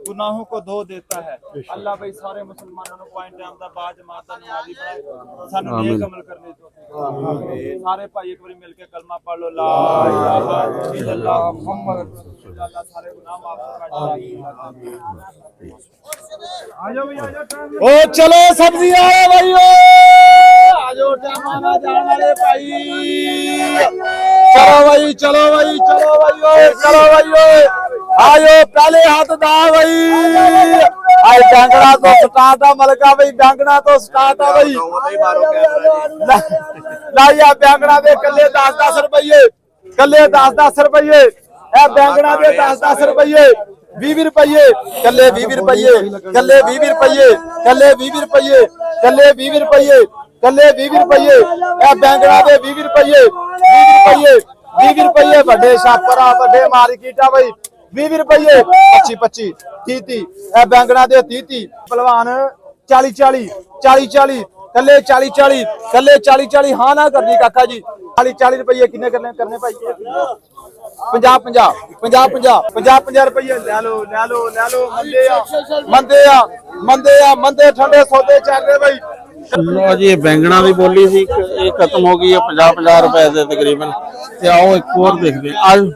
गुनाहों को धो देता है। अल्लाह भाई सारे मुसलमानों को पॉइंट आंदा बाज माता नमाजी बनाए, सानू नेक अमल करने तो सारे भाई एक बार मिलके कलमा पढ़ लो, ला इलाहा इल्लल्लाह मुहम्मद रसूलुल्लाह। अल्लाह सारे गुनाह माफ कर। आजो भाई आजो, ओ चलो सब्जी आए भाइयों, आजो टाइम जान वाले भाई, चलो भाई चलो भाई चलो भाइयों, चलो भाइयों, आयो पहले हाथ दा भाई। आए डांगना तो स्टार्ट आ मलका भाई, डांगना तो स्टार्ट आ भाई। लाया बैंगना दे कल्ले 10-10 रुपये, कल्ले 10-10 रुपये। ए बैंगना दे 10-10 रुपये, 20 रुपये कल्ले, 20 रुपये कल्ले, 20 रुपये कल्ले, 20 रुपये कल्ले, 20 रुपये कल्ले, 20 रुपये। ए बैंगना दे 20 रुपये, 20 रुपये 20 ਰੁਪਏ ਵੱਡੇ ਛਾਪਰਾ ਵੱਡੇ ਮਾਰਕੀਟਾ ਬਈ 20 ਰੁਪਏ 25 25 30 30 ਇਹ ਬੈਂਗਣਾ ਦੇ 30 30 ਪਹਿਲਵਾਨ 40 40 40 40 ਕੱਲੇ 40 40 ਕੱਲੇ 40 40 ਹਾਂ ਨਾ ਕਰਨੀ ਕਾਕਾ ਜੀ 40 40 ਰੁਪਏ ਕਿੰਨੇ ਕਰਨੇ ਭਾਈ 50 50 50 50 50 ਰੁਪਏ ਲੈ ਲਓ ਮੰਦੇ ਠੰਡੇ ਸੌਦੇ ਚੱਲਦੇ ਬਈ ਲੋ ਜੀ ਇਹ ਬੈਂਗਣਾ ਦੀ ਬੋਲੀ ਸੀ ਇਹ ਖਤਮ ਹੋ ਗਈ ਹੈ 50 ਰੁਪਏ ਦੇ ਤਕਰੀਬਨ ਤੇ ਆਓ ਇੱਕ ਹੋਰ ਦੇਖਦੇ ਹਾਂ ਆਜੋ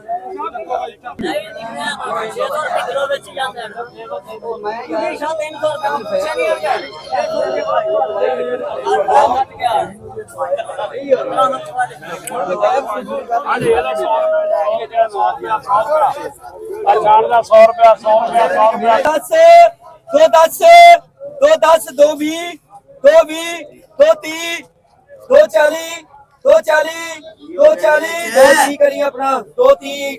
ਕਰੀ ਆਪਣਾ 230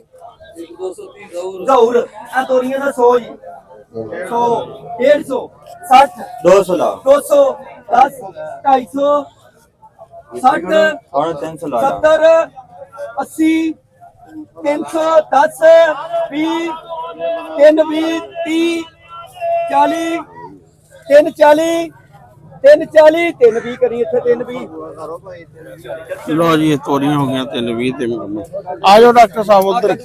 ਦੌਰ ਆ ਤੋਰੀਆਂ ਦਾ 100 ਜੀ 100 150 60 200 ਲਾ 200 10 250 60 ਹੁਣ 300 ਲਾ 70 80 310 20 320 30 40 340 340 320 ਕਰੀ ਇੱਥੇ 320 ਲੋ ਜੀ ਇਹ ਤੋਰੀਆਂ ਹੋ ਗਈਆਂ 320 ਤੇ ਆਜੋ ਡਾਕਟਰ ਸਾਹਿਬ ਉਧਰ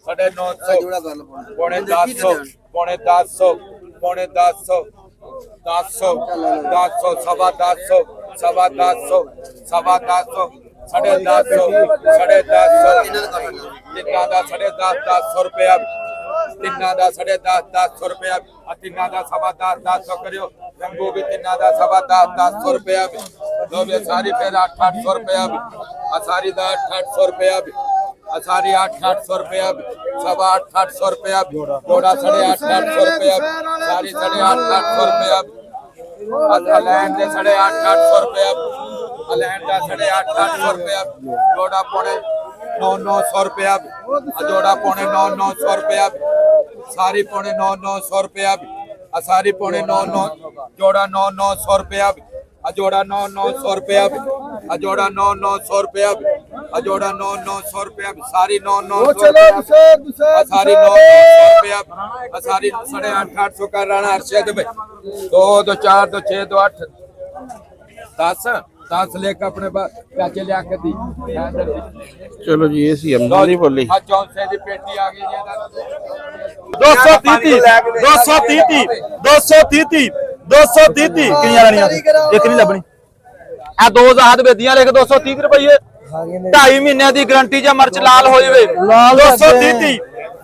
साढ़े 900 पौने 10 पौने 10 पौने 10 10 10 सवा 10 सवा 10 सवा 10 साढ़े 10 तिन्ना दा साढ़े 10 रुपया तिन्ना दा साढ़े 10 रुपया तिन्ना दा सवा 10 करियो रंगू भी तिन्ना दा सवा 10 रुपया दो भी सारी फिर 800 रुपया सारी दा 800 रुपया सारी 800 रुपया सवा 800 रुपया जोड़ा 850 रुपया सारी 850 रुपया अलैंड दे 850 रुपया अलैंड दा 850 रुपया जोड़ा पौने 900 रुपया जोड़ा पौने 900 रुपया सारी पौने 900 रुपया सारी पौने 9 जोड़ा 900 रुपया जोड़ा 900 रुपया जोड़ा 900 रुपया जोड़ा 900 रुपया सारी 900 सारी 900 रुपया सारी 850 का राणा अर्शद भाई 2 2 4 2 6 2 8 10 लेकर अपने पैसे लिया के दी ਚਲੋ ਜੀ ਇਹ ਸੀ ਅੰਮਾ ਦੀ ਬੋਲੀ चौंसे की पेटी आ गई जी 230 ਕਿੰਨੀਆਂ ਲੈਣੀਆਂ ਇੱਕ ਨਹੀਂ ਲੱਭਣੀ ਆ ਦੋ ਜ਼ਾਹਦ ਬੇਦੀਆਂ ਲਿਖ 230 ਰੁਪਏ 2.5 ਮਹੀਨਿਆਂ ਦੀ ਗਾਰੰਟੀ ਜਾਂ ਮਰਚ ਲਾਲ ਹੋ ਜਾਵੇ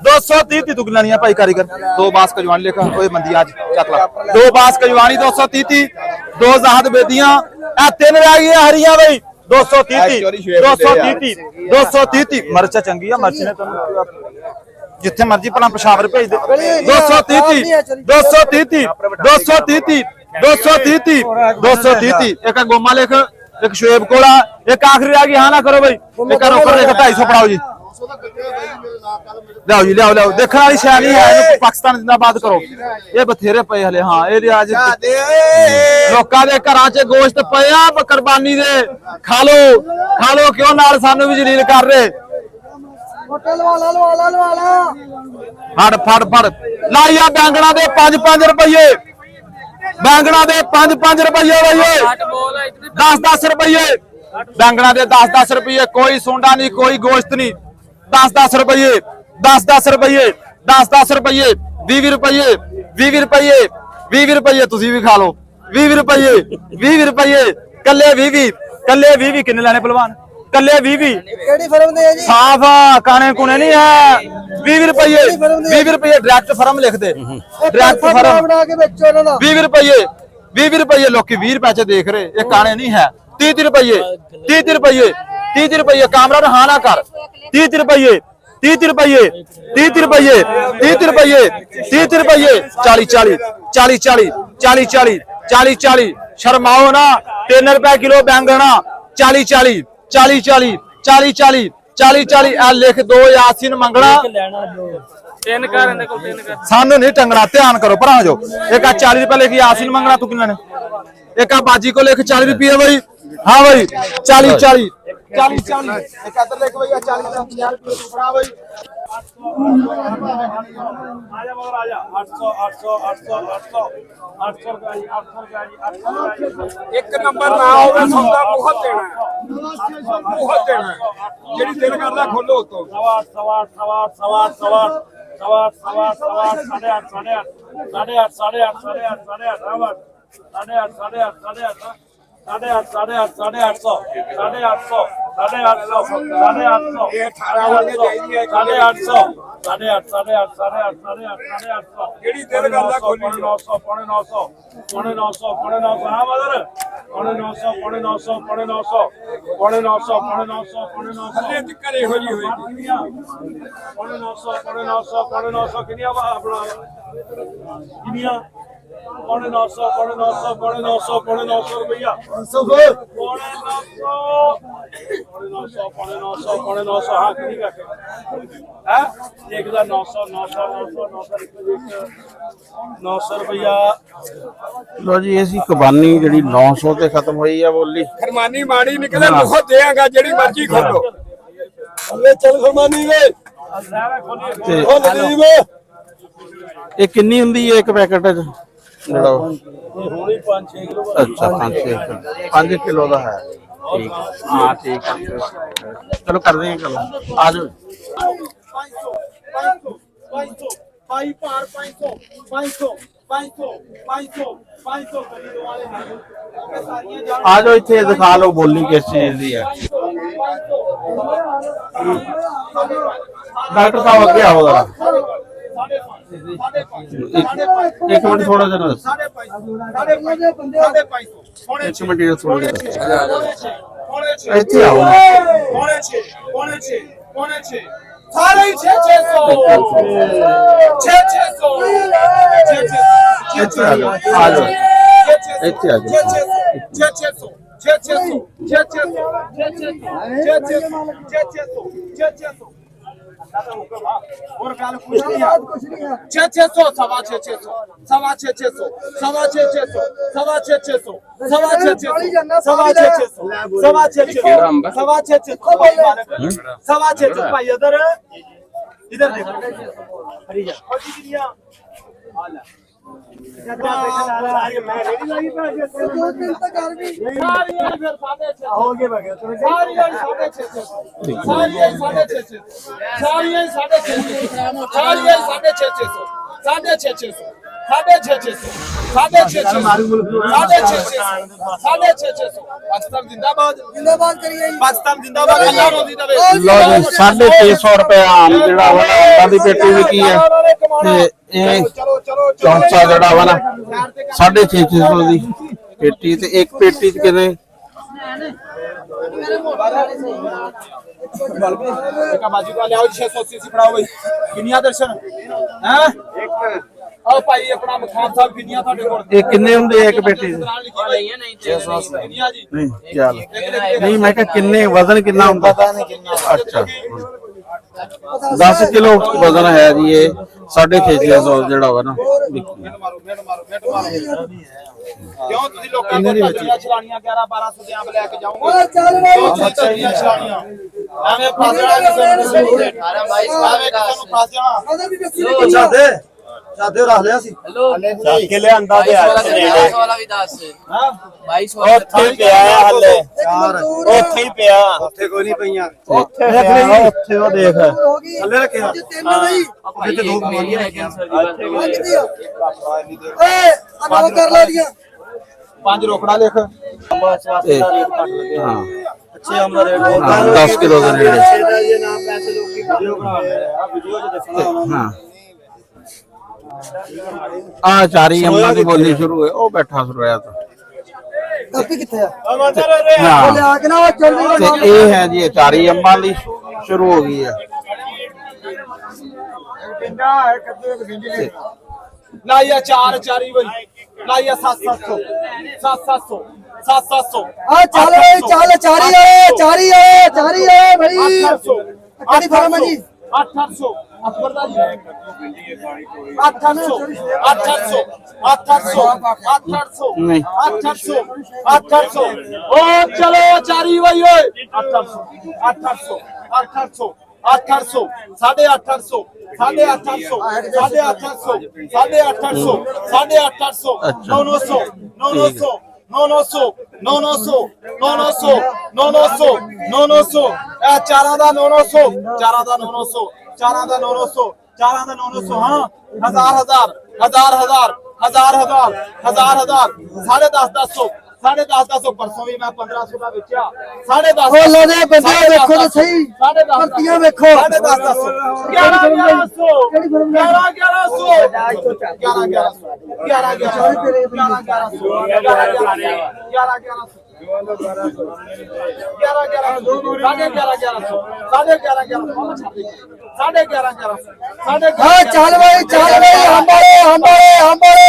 230 ਤੂੰ ਲੈਣੀਆਂ ਭਾਈ ਕਾਰੀਗਰ ਦੋ ਬਾਸ ਕਜਵਾਨੀ ਲਿਖ ਓਏ ਮੰਦੀ ਅੱਜ ਚੱਕ ਲਾ ਦੋ ਬਾਸ ਕਜਵਾਨੀ 230 ਦੋ ਜ਼ਾਹਦ ਬੇਦੀਆਂ ਆ ਤਿੰਨ ਰਹਿ ਗਈਆਂ ਹਰੀਆਂ ਬਈ 230 ਮਰਚਾ ਚੰਗੀ ਆ ਮਰਚ ਨੇ ਤੁਹਾਨੂੰ ਜਿੱਥੇ ਮਰਜੀ ਭਲਾ ਪਸ਼ਾਵਰ ਭੇਜ ਦੇ 230 ਇੱਕ ਗੋਮਾ ਲਿਖ ਇੱਕ ਸ਼ੁਏਬ ਕੋਲਾ ਇੱਕ ਆਖਰੀ ਆ ਗਈ ਹਾਂ ਨਾ ਕਰੋ ਬਈ ਇੱਕ ਰੋਕਰ ਲਿਖ 250 ਫੜਾਓ ਜੀ ਲਿਆਓ ਦੇਖਣ ਵਾਲੀ ਸ਼ੈ ਨਹੀਂ ਹੈ ਇਹਨੂੰ ਪਾਕਿਸਤਾਨ ਜਿੰਦਾਬਾਦ ਕਰੋ ਇਹ ਬਥੇਰੇ ਪਏ ਹਲੇ ਹਾਂ ਇਹ ਅੱਜ ਲੋਕਾਂ ਦੇ ਘਰਾਂ 'ਚ ਗੋਸ਼ਤ ਪਿਆ ਕੁਰਬਾਨੀ ਦੇ ਖਾ ਲੋ ਕਿਉਂ ਨਾਲ ਸਾਨੂੰ ਵੀ ਜਲੀਲ ਕਰ ਰਹੇ ਫੜ ਲਾਈਆ ਬੈਂਗਣਾ ਦੇ 5 ਰੁਪਏ ਬੈਂਗਣਾ ਦੇ 5 ਰੁਪਏ ਬਈਏ 10 ਰੁਪਏ ਬੈਂਗਣਾ ਦੇ 10 ਰੁਪਏ ਕੋਈ ਸੁੰਡਾ ਨਹੀਂ ਕੋਈ ਗੋਸ਼ਤ ਨਹੀਂ 10 ਰੁਪਏ 10 ਰੁਪਏ 10 ਰੁਪਏ 20 ਰੁਪਏ ਤੁਸੀਂ ਵੀ ਖਾ ਲਓ 20 ਰੁਪਏ ਕੱਲੇ 20 ਕਿੰਨੇ ਲੈਣੇ ਪਹਿਲਵਾਨ ਕੱਲੇ 20 ਕਿਹੜੀ ਫਿਲਮ ਦੇ ਆ ਜੀ ਸਾਫ ਕਾਣੇ ਕੁਣੇ ਨਹੀਂ ਹੈ 20 ਰੁਪਏ ਡਾਇਰੈਕਟ ਫਰਮ ਲਿਖ ਦੇ ਡਾਇਰੈਕਟ ਫਰਮ ਬਣਾ ਕੇ ਵੇਚੋ ਇਹਨਾਂ ਦਾ 20 ਰੁਪਏ ਲੋਕੀ 20 ਰੁਪਏ ਚ ਦੇਖ ਰਹੇ ਇਹ ਕਾਣੇ ਨਹੀਂ ਹੈ 30 ਰੁਪਏ ਕਾਮਰਾ ਨੂੰ ਹਾਂ ਨਾ ਕਰ 30 ਰੁਪਏ 40 ਸ਼ਰਮਾਓ ਨਾ 3 ਰੁਪਏ ਕਿਲੋ ਬੈਂਗਣਾ 40 ਆ ਲਿਖ ਦੋ ਯਾਸੀਨ ਮੰਗਣਾ ਸਾਨੂੰ ਨਹੀਂ ਟੰਗਣਾ ਧਿਆਨ ਕਰੋ ਭਰਾ ਜੋ ਇੱਕ ਆ 40 ਰੁਪਏ ਲਿਖ ਯਾਸੀਨ ਮੰਗਣਾ ਤੂੰ ਕਿੰਨਾ ਨੇ एक आप बाजी को लेके 40 रुपये भाई। हाँ भाई 40 40 40 40 एक अदर लेके भैया 40 50 रुपये टुकड़ा भाई। आजा मगर आजा 800 800 800 800 800 रुपये 800 रुपये एक नंबर ना होगा सौदा बहुत देना है, बहुत देना है। जेडी दिल करदा खोलो तो 8 जेडी दिल करदा खोली 900 पौने 900 पौने 900 पौने 900 हाँ मदर पौने 900 पौने 900 पौने 900 पौने 900 पौने 900 पौने 900 थल्ले तक हो जी होएगी। पौने 900 पौने 900 पौने 900 किनिया अपना किनिया पौने 900 पौने 900 पौने 900 पौने 900 रुपया पौने 900 पौने 900 पौने 900 हाँ किनी का है 1900 900 900 900 रुपया। लो जी ऐसी कबानी जी 900 ਤੇ ਖਤਮ ਹੋਈ ਆ ਬੋਲੀ। फरमानी माड़ी निकले बहुत देगा जेडी मर्जी खोलो। ले चल फरमानी वे ਤੇ ओ नदीम ਇਹ ਕਿੰਨੀ ਹੁੰਦੀ ਹੈ ਇੱਕ ਪੈਕੇਟ ਚ ਜਿਹੜਾ ਉਹ? होनी 5-6 किलो अच्छा 5 किलो का है। ठीक हाँ ठीक है चलो कर देंगे कल आ जाओ। 500 500 भाई पार 500 500 500 500 500 खरीदो वाले आ जाओ इतने दिखा लो बोली किस चीज की है। डॉक्टर साहब अगे आओ जरा एक मिनट थोड़ा सा ना एक मिनट ये थोड़ा ਇੱਥੇ ਆਓ सारे 600 ਇੱਥੇ ਆ ਜਾਓ ਆ ਜਾਓ ਇੱਥੇ ਆ ਜਾਓ। और गाल कुछ नहीं है 600 सवा 600 सवा 600 सवा 600 सवा 600 सवा 600 सवा 600 सवा 600 सवा 600 सवा 600 भाई इधर इधर देखो हरी जा आला पाकिस्तान जिंदाबाद पाकिस्तान जिंदाबाद अल्लाह नो जिंदाबाद। लो जी 650 रुपए आम ਜਿਹੜਾ ਵਾ ਅੰਡਾ ਦੀ ਪੇਟੀ ਵਿਕੀ ਹੈ ਤੇ ਇਹ ਚੌਂਸਾ ਜਿਹੜਾ ਵਾ ਨਾ 650 ਦੀ ਪੇਟੀ ਤੇ ਇੱਕ ਪੇਟੀ ਚ ਕਿੰਨੇ बाजू का लियाओ 680 पड़ाओ भाई किनिया दर्शन हैं आओ भाई अपना मखान साहब किनिया ਤੁਹਾਡੇ ਕੋਲ ਇਹ ਕਿੰਨੇ ਹੁੰਦੇ ਆ ਇੱਕ ਪੇਟੀ ਚ? नहीं 680 किनिया जी ਨਹੀਂ ਚੱਲ ਨਹੀਂ ਮੈਂ ਕਿਹਾ ਕਿੰਨੇ ਵਜ਼ਨ ਕਿੰਨਾ ਹੁੰਦਾ? ਅੱਛਾ 10 ਕਿਲੋ ਵਜ਼ਨ ਹੈ ਜੀ ਇਹ 650 ਜਿਹੜਾ ਵਾ ਨਾ क्यों ਤੁਸੀਂ ਲੋਕਾਂ ਨੂੰ ਛਲਾਣੀਆਂ 11 1200 ਦੇ ਆਂਬ ਲੈ ਕੇ ਜਾਓਗੇ ਕਿਉਂ ਤੁਸੀਂ ਛਲਾਣੀਆਂ ਐਵੇਂ ਫਸ ਜਾਣਾ ਕਿਸੇ ਨੂੰ 18 22 ਐਵੇਂ ਕਿਸੇ ਨੂੰ ਫਸ ਜਾਣਾ ਚਾਹਦੇ ਚਾਹਦੇ ਰੱਖ ਲਿਆ ਸੀ ਚੱਕ ਕੇ ਲਿਆਂਦਾ ਤੇ ਵਾਲਾ ਵੀ ਦੱਸ ਹਾਂ 22 ਵਾਲਾ ਉੱਥੇ ਪਿਆ ਹੱਲੇ ਉੱਥੇ ਹੀ ਪਿਆ ਉੱਥੇ ਕੋਈ ਨਹੀਂ ਪਈਆਂ ਉੱਥੇ ਪਿਆ ਉੱਥੇ ਉਹ ਦੇਖ ਥੱਲੇ ਰੱਖਿਆ ਜਿੱਥੇ ਦੋ ਮੇਰੀਆਂ ਹੈਗੀਆਂ ਸਰ ਜੀ ਓਏ ਅਨੋ ਕਰ ਲਾ ਦੀਆਂ 5 ਰੋਕੜਾ ਲਿਖ ਤੇ ਹਾਂ ਅੱਛੇ ਅੰਬ ਦਾ ਰੇਟ 10 ਕਿਲੋ ਦੇ ਨੇੜੇ ਇਹ ਨਾਮ ਪੈਸੇ ਲੋਕੀ ਵੀਡੀਓ ਬਣਾ ਰਹੇ ਆ ਵੀਡੀਓ 'ਚ ਦੱਸਣਾ ਹਾਂ ਆ ਚਾਰੀ ਅੰਬਾਂ ਦੀ ਬੋਲੀ ਸ਼ੁਰੂ ਹੈ ਉਹ ਬੈਠਾ ਸੁਰਿਆ ਤਾਂ ਕਾਪੀ ਕਿੱਥੇ ਆ ਹਾਂ ਲਿਆ ਕੇ ਨਾ ਉਹ ਜਲਦੀ ਤੇ ਇਹ ਹੈ ਜੀ ਅਚਾਰੀ ਅੰਬਾਂ ਦੀ ਸ਼ੁਰੂ ਹੋ ਗਈ ਹੈ। ਲਾਇਆ 4 ਚਾਰੀ ਬਈ ਲਾਇਆ 700 700 700 ਆ ਚੱਲ ਚਾਰੀ ਆਏ ਭਾਈ 800 ਕਿਹੜੀ ਫਰਮ ਹੈ ਜੀ 800 ਅਕਬਰ ਦਾ ਜੀ 800 800 800 800 ਨਹੀਂ 800 800 ਉਹ ਚਲੋ ਚਾਰੀ ਬਈ ਓਏ 800 800 800 800 850 850 850 850 850 900 900 900 900 900 900 900 ਇਹ ਚਾਰਾਂ ਦਾ 900 ਚਾਰਾਂ ਦਾ 900 ਚਾਰਾਂ ਦਾ 900 ਚਾਰਾਂ ਦਾ 900 ਹਾਂ ਹਜ਼ਾਰ ਹਜ਼ਾਰ ਹਜ਼ਾਰ ਹਜ਼ਾਰ ਹਜ਼ਾਰ ਹਜ਼ਾਰ ਹਜ਼ਾਰ ਹਜ਼ਾਰ 10.5 10.5 ਪਰਸੋਂ ਵੀ ਮੈਂ 1500 ਦਾ ਵੇਚਿਆ 10.5 ਉਹ ਲੋ ਦੇ ਬੰਦੇ ਵੇਖੋ ਤਾਂ ਸਹੀ 10.5 ਪੱਤੀਆਂ ਵੇਖੋ 10.5 1100 1100 ਹਾਂ ਚੱਲ ਬਈ ਹੰਬਾਲੇ ਹੰਬਾਲੇ ਹੰਬਾਲੇ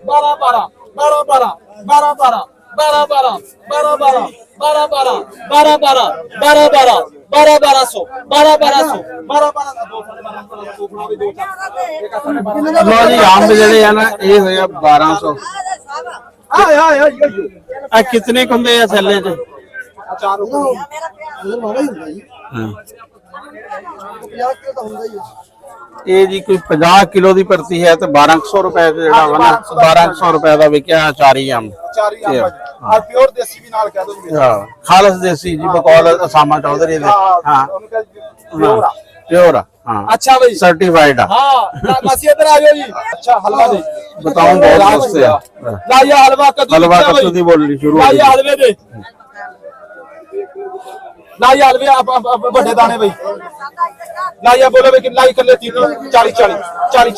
12 12 12 12 12 12 12 12 12 12 12 12 12 12 12 12 12 1200 12 1200 12 12 ਲੋ ਜੀ ਅੰਬ ਜਿਹੜੇ ਆ ਨਾ ਇਹ ਹੋਇਆ 1200 ਹਾਏ ਹਾਏ ਹਾਏ ਆ ਕਿਤਨੇ ਕੁ ਹੁੰਦੇ ਆ ਥੱਲੇ ਚ ਚਾਰ ਇਹ ਜੀ ਕੋਈ 50 ਕਿਲੋ ਦੀ ਭਰਤੀ ਹੈ ਤੇ 1200 ਰੁਪਏ ਦਾ ਜਿਹੜਾ ਵਾ ਨਾ 1200 ਰੁਪਏ ਦਾ ਵਿਕਿਆ ਚਾਰੀ ਅੰਬ ਚਾਰੀ ਆ ਪਿਓਰ ਦੇਸੀ ਵੀ ਨਾਲ ਕਹਿ ਦੋ ਹਾਂ ਖਾਲਸ ਦੇਸੀ ਜੀ ਬਕੌਲ ਅਸਾਮਾ ਚੌਧਰੀ ਦੇ ਹਾਂ ਪਿਓਰ ਹਾਂ ਅੱਛਾ ਬਈ ਸਰਟੀਫਾਈਡ ਆ हाँ मासी इधर आ जाओ जी अच्छा हलवा दे बताओ बहुत सस्ते आ लाइए हलवा कद्दू हलवा कद्दू दी बोली शुरू हो लाइए हलवे दे लाइए हलवे आप बड़े दाने भाई लाइए बोलो भाई कि लाई कर ले 40 40 40 40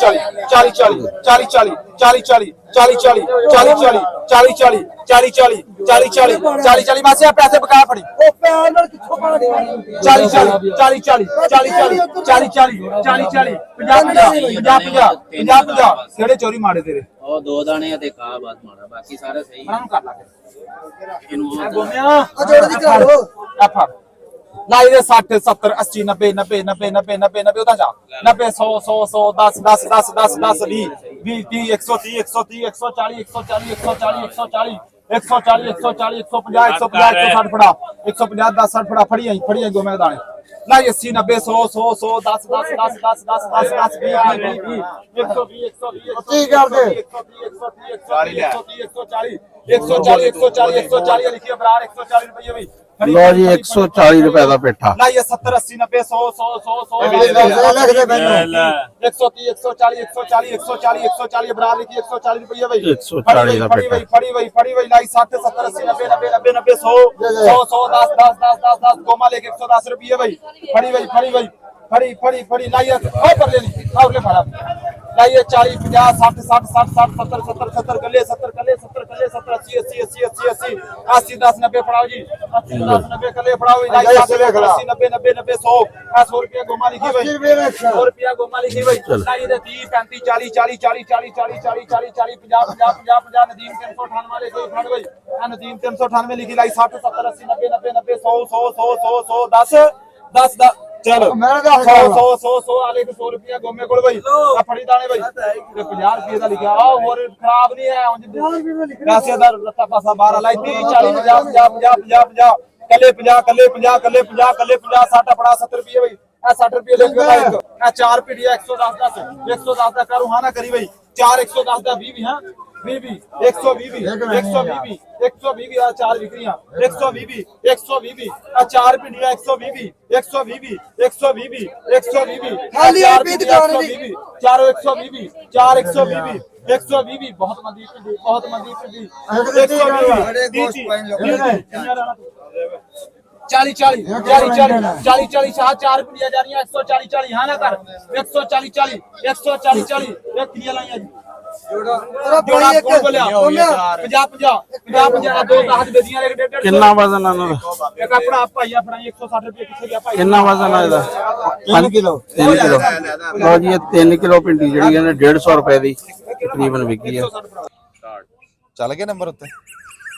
40 40 40 40 40 40 40 40 40 40 40 40 40 40 40 40 40 मासी आप पैसे बका फड़ी ओ पैर ਨਾਲ ਕਿੱਥੋਂ ਪਾ ਦੇ 40 40 40 40 40 40 40 40 40 50 50 50 50 ਕਿਹੜੇ ਚੋਰੀ ਮਾੜੇ ਤੇਰੇ ਉਹ ਦੋ ਦਾਣੇ ਤੇ ਕਾ ਬਾਤ ਮਾਰਾ ਬਾਕੀ ਸਾਰੇ ਸਹੀ ਉਹਨਾਂ ਨੂੰ ਕਰ ਲਾਂਗੇ ਇਹਨੂੰ ਗੋਮਿਆ ਆ ਜੋੜ ਦੀ ਕਰਾ ਲੋ ਆ ਫੜ ਲਾਈ ਦੇ 60 70 80 90 90 90 90 90 90 ਉਦਾਂ ਜਾ 90 100 100 100 10 10 10 10 10 20 20 130 130 140 140 140 140 140 140 140 150 150 160 ਫੜਾ 150 10 60 ਫੜਾ ਫੜੀ ਗੋਮੇ ਦਾਣੇ लाई 80 90 100 100 100 10 10 10 10 10 10 10 20 20 120 120 140 लिखिए बराबर 140 रुपये भी लो जी 140 रुपए का पेठा लाइए 70 80 90 100 100 130 140 140 140 140 बराबर लिखिए 140 रुपये भाई 140 का पेठा फड़ी भाई लाई 60 70 80 90 90 90 100 100 10 10 10 10 10 गोमा लेके 110 रुपये भाई फड़ी लाइए पर ले ली ले फड़ा लाइए 40 50 60 60 60 70 70 70 कले 70 कले 70 कले 70 80 80 80 80 80 10 90 पड़ाओ जी 80 10 90 कले पड़ाओ 80 90 90 90 100 100 रुपया गोमा लिखी भाई 100 रुपया गोमा लिखी भाई लाइए 30 35 40 40 40 40 40 40 40 40 50 50 50 नदीम 398 वाले कोई फड़ भाई नदीम 398 लिखी लाई 60 70 80 90 90 90 100 100 100 100 10 10 चलो 100 आले 100 रुपया गोमे कोल भाई आ फड़ी दाने भाई ते 50 रुपये दा लिखा आ और खराब नहीं है उंज पैसे दा रत्ता पासा बाहर लाई 30 40 50 50 50 कले 50 कले 50 कले 50 कले 50 60 पड़ा 70 रुपये भाई आ 60 रुपये लेके भाई आ 4 पीड़िया 110 10 110 दा करू हां ना करी भाई 4 110 दा 20 हां 20 120 120 120 आ 4 विक्रियां 120 120 आ 4 पिंडियां 120 120 120 120 खाली आरपी दुकान दी 4 120 4 120 120 बहुत मंदी पिंडी 120 40 4 पिंडियां जा रही हैं 140 40 हां ना कर 140 40 140 40 एक किलिया लाइयां जोड़ा कौन बोलिया 50 50 दो हाथ दे दियां 1.5 कितना वजन है ना एक अपना भाईया फड़ाई 160 रुपए किथे गया भाई कितना वजन है ਇਹਦਾ 3 किलो ਲੋ ਜੀ ਇਹ 3 ਕਿਲੋ ਪਿੰਡੀ ਜਿਹੜੀ ਹੈ ਨਾ 150 ਰੁਪਏ ਦੀ ਤਕਰੀਬਨ ਵਿਕੀ ਹੈ ਚੱਲ ਗਿਆ ਨੰਬਰ ਉੱਤੇ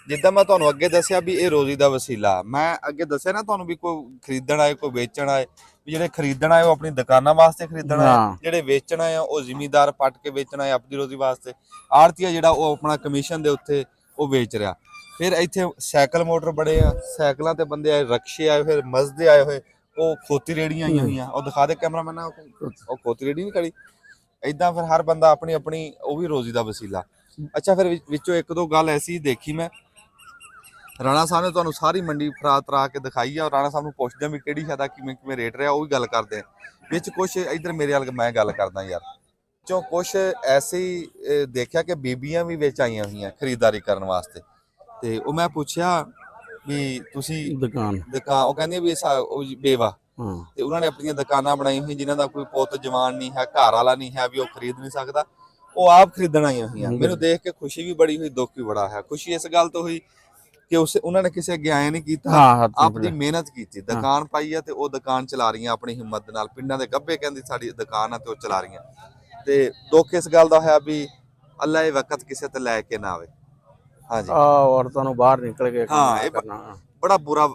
ਜਿੱਦਾਂ ਮੈਂ ਤੁਹਾਨੂੰ ਅੱਗੇ ਦੱਸਿਆ ਵੀ ਇਹ ਰੋਜ਼ੀ ਦਾ ਵਸੀਲਾ ਮੈਂ ਅੱਗੇ ਦੱਸਿਆ ਨਾ ਤੁਹਾਨੂੰ ਵੀ ਕੋਈ ਖਰੀਦਣ ਆਏ ਕੋਈ ਵੇਚਣ ਆਏ ਵੀ ਜਿਹੜੇ ਖਰੀਦਣਾ ਹੈ ਉਹ ਆਪਣੀ ਦੁਕਾਨਾਂ ਵਾਸਤੇ ਖਰੀਦਣਾ ਹਾਂ। ਹੈ, ਜਿਹੜੇ ਵੇਚਣਾ ਹੈ ਉਹ ਜ਼ਿਮੀਂਦਾਰ ਪੱਟ ਕੇ ਵੇਚਣਾ ਹੈ ਆਪਣੀ ਰੋਜ਼ੀ ਵਾਸਤੇ, ਆੜਤੀਆ ਜਿਹੜਾ ਉਹ ਆਪਣਾ ਕਮਿਸ਼ਨ ਦੇ ਉੱਤੇ ਉਹ ਵੇਚ ਰਿਹਾ। ਫਿਰ ਇੱਥੇ ਸਾਈਕਲ ਮੋਟਰ ਬੜੇ ਆ, ਸਾਈਕਲਾਂ ਤੇ ਬੰਦੇ ਆਏ, ਰਕਸ਼ੇ ਆਏ, ਫਿਰ ਮਸਜਦੇ ਆਏ ਹੋਏ, ਉਹ ਖੋਤੀ ਰੇੜੀਆਂ ਆਈਆਂ ਹੋਈਆਂ, ਉਹ ਦਿਖਾ ਦੇ ਕੈਮਰਾਮੈਨ ਉਹ ਖੋਤੀ ਰੇੜੀ ਨਹੀਂ ਖੜੀ। ਏਦਾਂ ਫਿਰ ਹਰ ਬੰਦਾ ਆਪਣੀ ਆਪਣੀ ਉਹ ਵੀ ਰੋਜ਼ੀ ਦਾ ਵਸੀਲਾ। ਅੱਛਾ ਫਿਰ ਵਿੱਚੋਂ ਇੱਕ ਦੋ ਗੱਲ ਐਸੀ ਦੇਖੀ ਮੈਂ, ਰਾਣਾ ਸਾਹਿਬ ਨੇ ਤੁਹਾਨੂੰ ਸਾਰੀ ਮੰਡੀ ਫਰਾ ਤਰਾ ਕੇ ਦਿਖਾਈ ਆ, ਰਾਣਾ ਸਾਹਿਬ ਨੂੰ ਪੁੱਛਦੇ ਆ ਵੀ ਕਿਹੜੀ ਸ਼ਾਦਾ ਕਿਵੇਂ ਰੇਟ ਰਿਹਾ, ਉਹ ਵੀ ਗੱਲ ਕਰਦੇ ਆ। ਵਿੱਚ ਕੁਛ ਇੱਧਰ ਮੇਰੇ ਵੱਲ ਮੈਂ ਗੱਲ ਕਰਦਾ ਯਾਰ, ਚੋਂ ਕੁਛ ਐਸੇ ਹੀ ਦੇਖਿਆ ਕਿ ਬੀਬੀਆਂ ਵੀ ਵਿੱਚ ਆਈਆਂ ਹੋਈਆਂ ਖਰੀਦਦਾਰੀ ਕਰਨ ਵਾਸਤੇ, ਤੇ ਉਹ ਮੈਂ ਪੁੱਛਿਆ ਵੀ ਤੁਸੀਂ ਦੁਕਾਨ ਉਹ ਕਹਿੰਦੇ ਵੀ ਉਹ ਬੇਵਾ, ਤੇ ਉਹਨਾਂ ਨੇ ਆਪਣੀਆਂ ਦੁਕਾਨਾਂ ਬਣਾਈਆਂ ਹੋਈਆਂ, ਜਿਨ੍ਹਾਂ ਦਾ ਕੋਈ ਪੁੱਤ ਜਵਾਨ ਨਹੀਂ ਹੈ, ਘਰ ਵਾਲਾ ਨਹੀਂ ਹੈ ਵੀ ਉਹ ਖਰੀਦ ਨਹੀਂ ਸਕਦਾ, ਉਹ ਆਪ ਖਰੀਦਣ ਆਈਆਂ ਹੋਈਆਂ। ਮੈਨੂੰ ਦੇਖ ਕੇ ਖੁਸ਼ੀ ਵੀ ਬੜੀ ਹੋਈ, ਦੁੱਖ ਵੀ ਬੜਾ ਹੈ। ਖੁਸ਼ੀ ਇਸ ਗੱਲ ਤੋਂ ਹੋਈ ਕਿ ਉਹਨਾਂ ਨੇ ਕਿਸੇ ਅੱਗੇ ਆਇਆ ਨਹੀਂ ਕੀਤਾ, ਆਪਣੀ ਮਿਹਨਤ ਕੀਤੀ, ਦੁਕਾਨ ਪਾਈ ਆ ਤੇ ਉਹ ਦੁਕਾਨ ਚਲਾ ਰਹੀਆਂ ਆਪਣੀ ਹਿੰਮਤ ਦੇ ਨਾਲ। ਪਿੰਡਾਂ ਦੇ ਗੱਭੇ ਕਹਿੰਦੀ ਸਾਡੀ ਦੁਕਾਨ ਆ ਤੇ ਉਹ ਚਲਾ ਰਹੀਆਂ। ਤੇ ਦੁੱਖ ਇਸ ਗੱਲ ਦਾ ਹੋਇਆ ਵੀ ਅੱਲਾ ਇਹ ਵਕਤ ਕਿਸੇ ਤੇ ਲੈ ਕੇ ਨਾ ਆਵੇ। ਹਾਂਜੀ ਔਰਤਾਂ ਨੂੰ ਬਾਹਰ ਨਿਕਲ ਕੇ ਹਾਂ, ਇਹ ਬੜਾ ਬੁਰਾ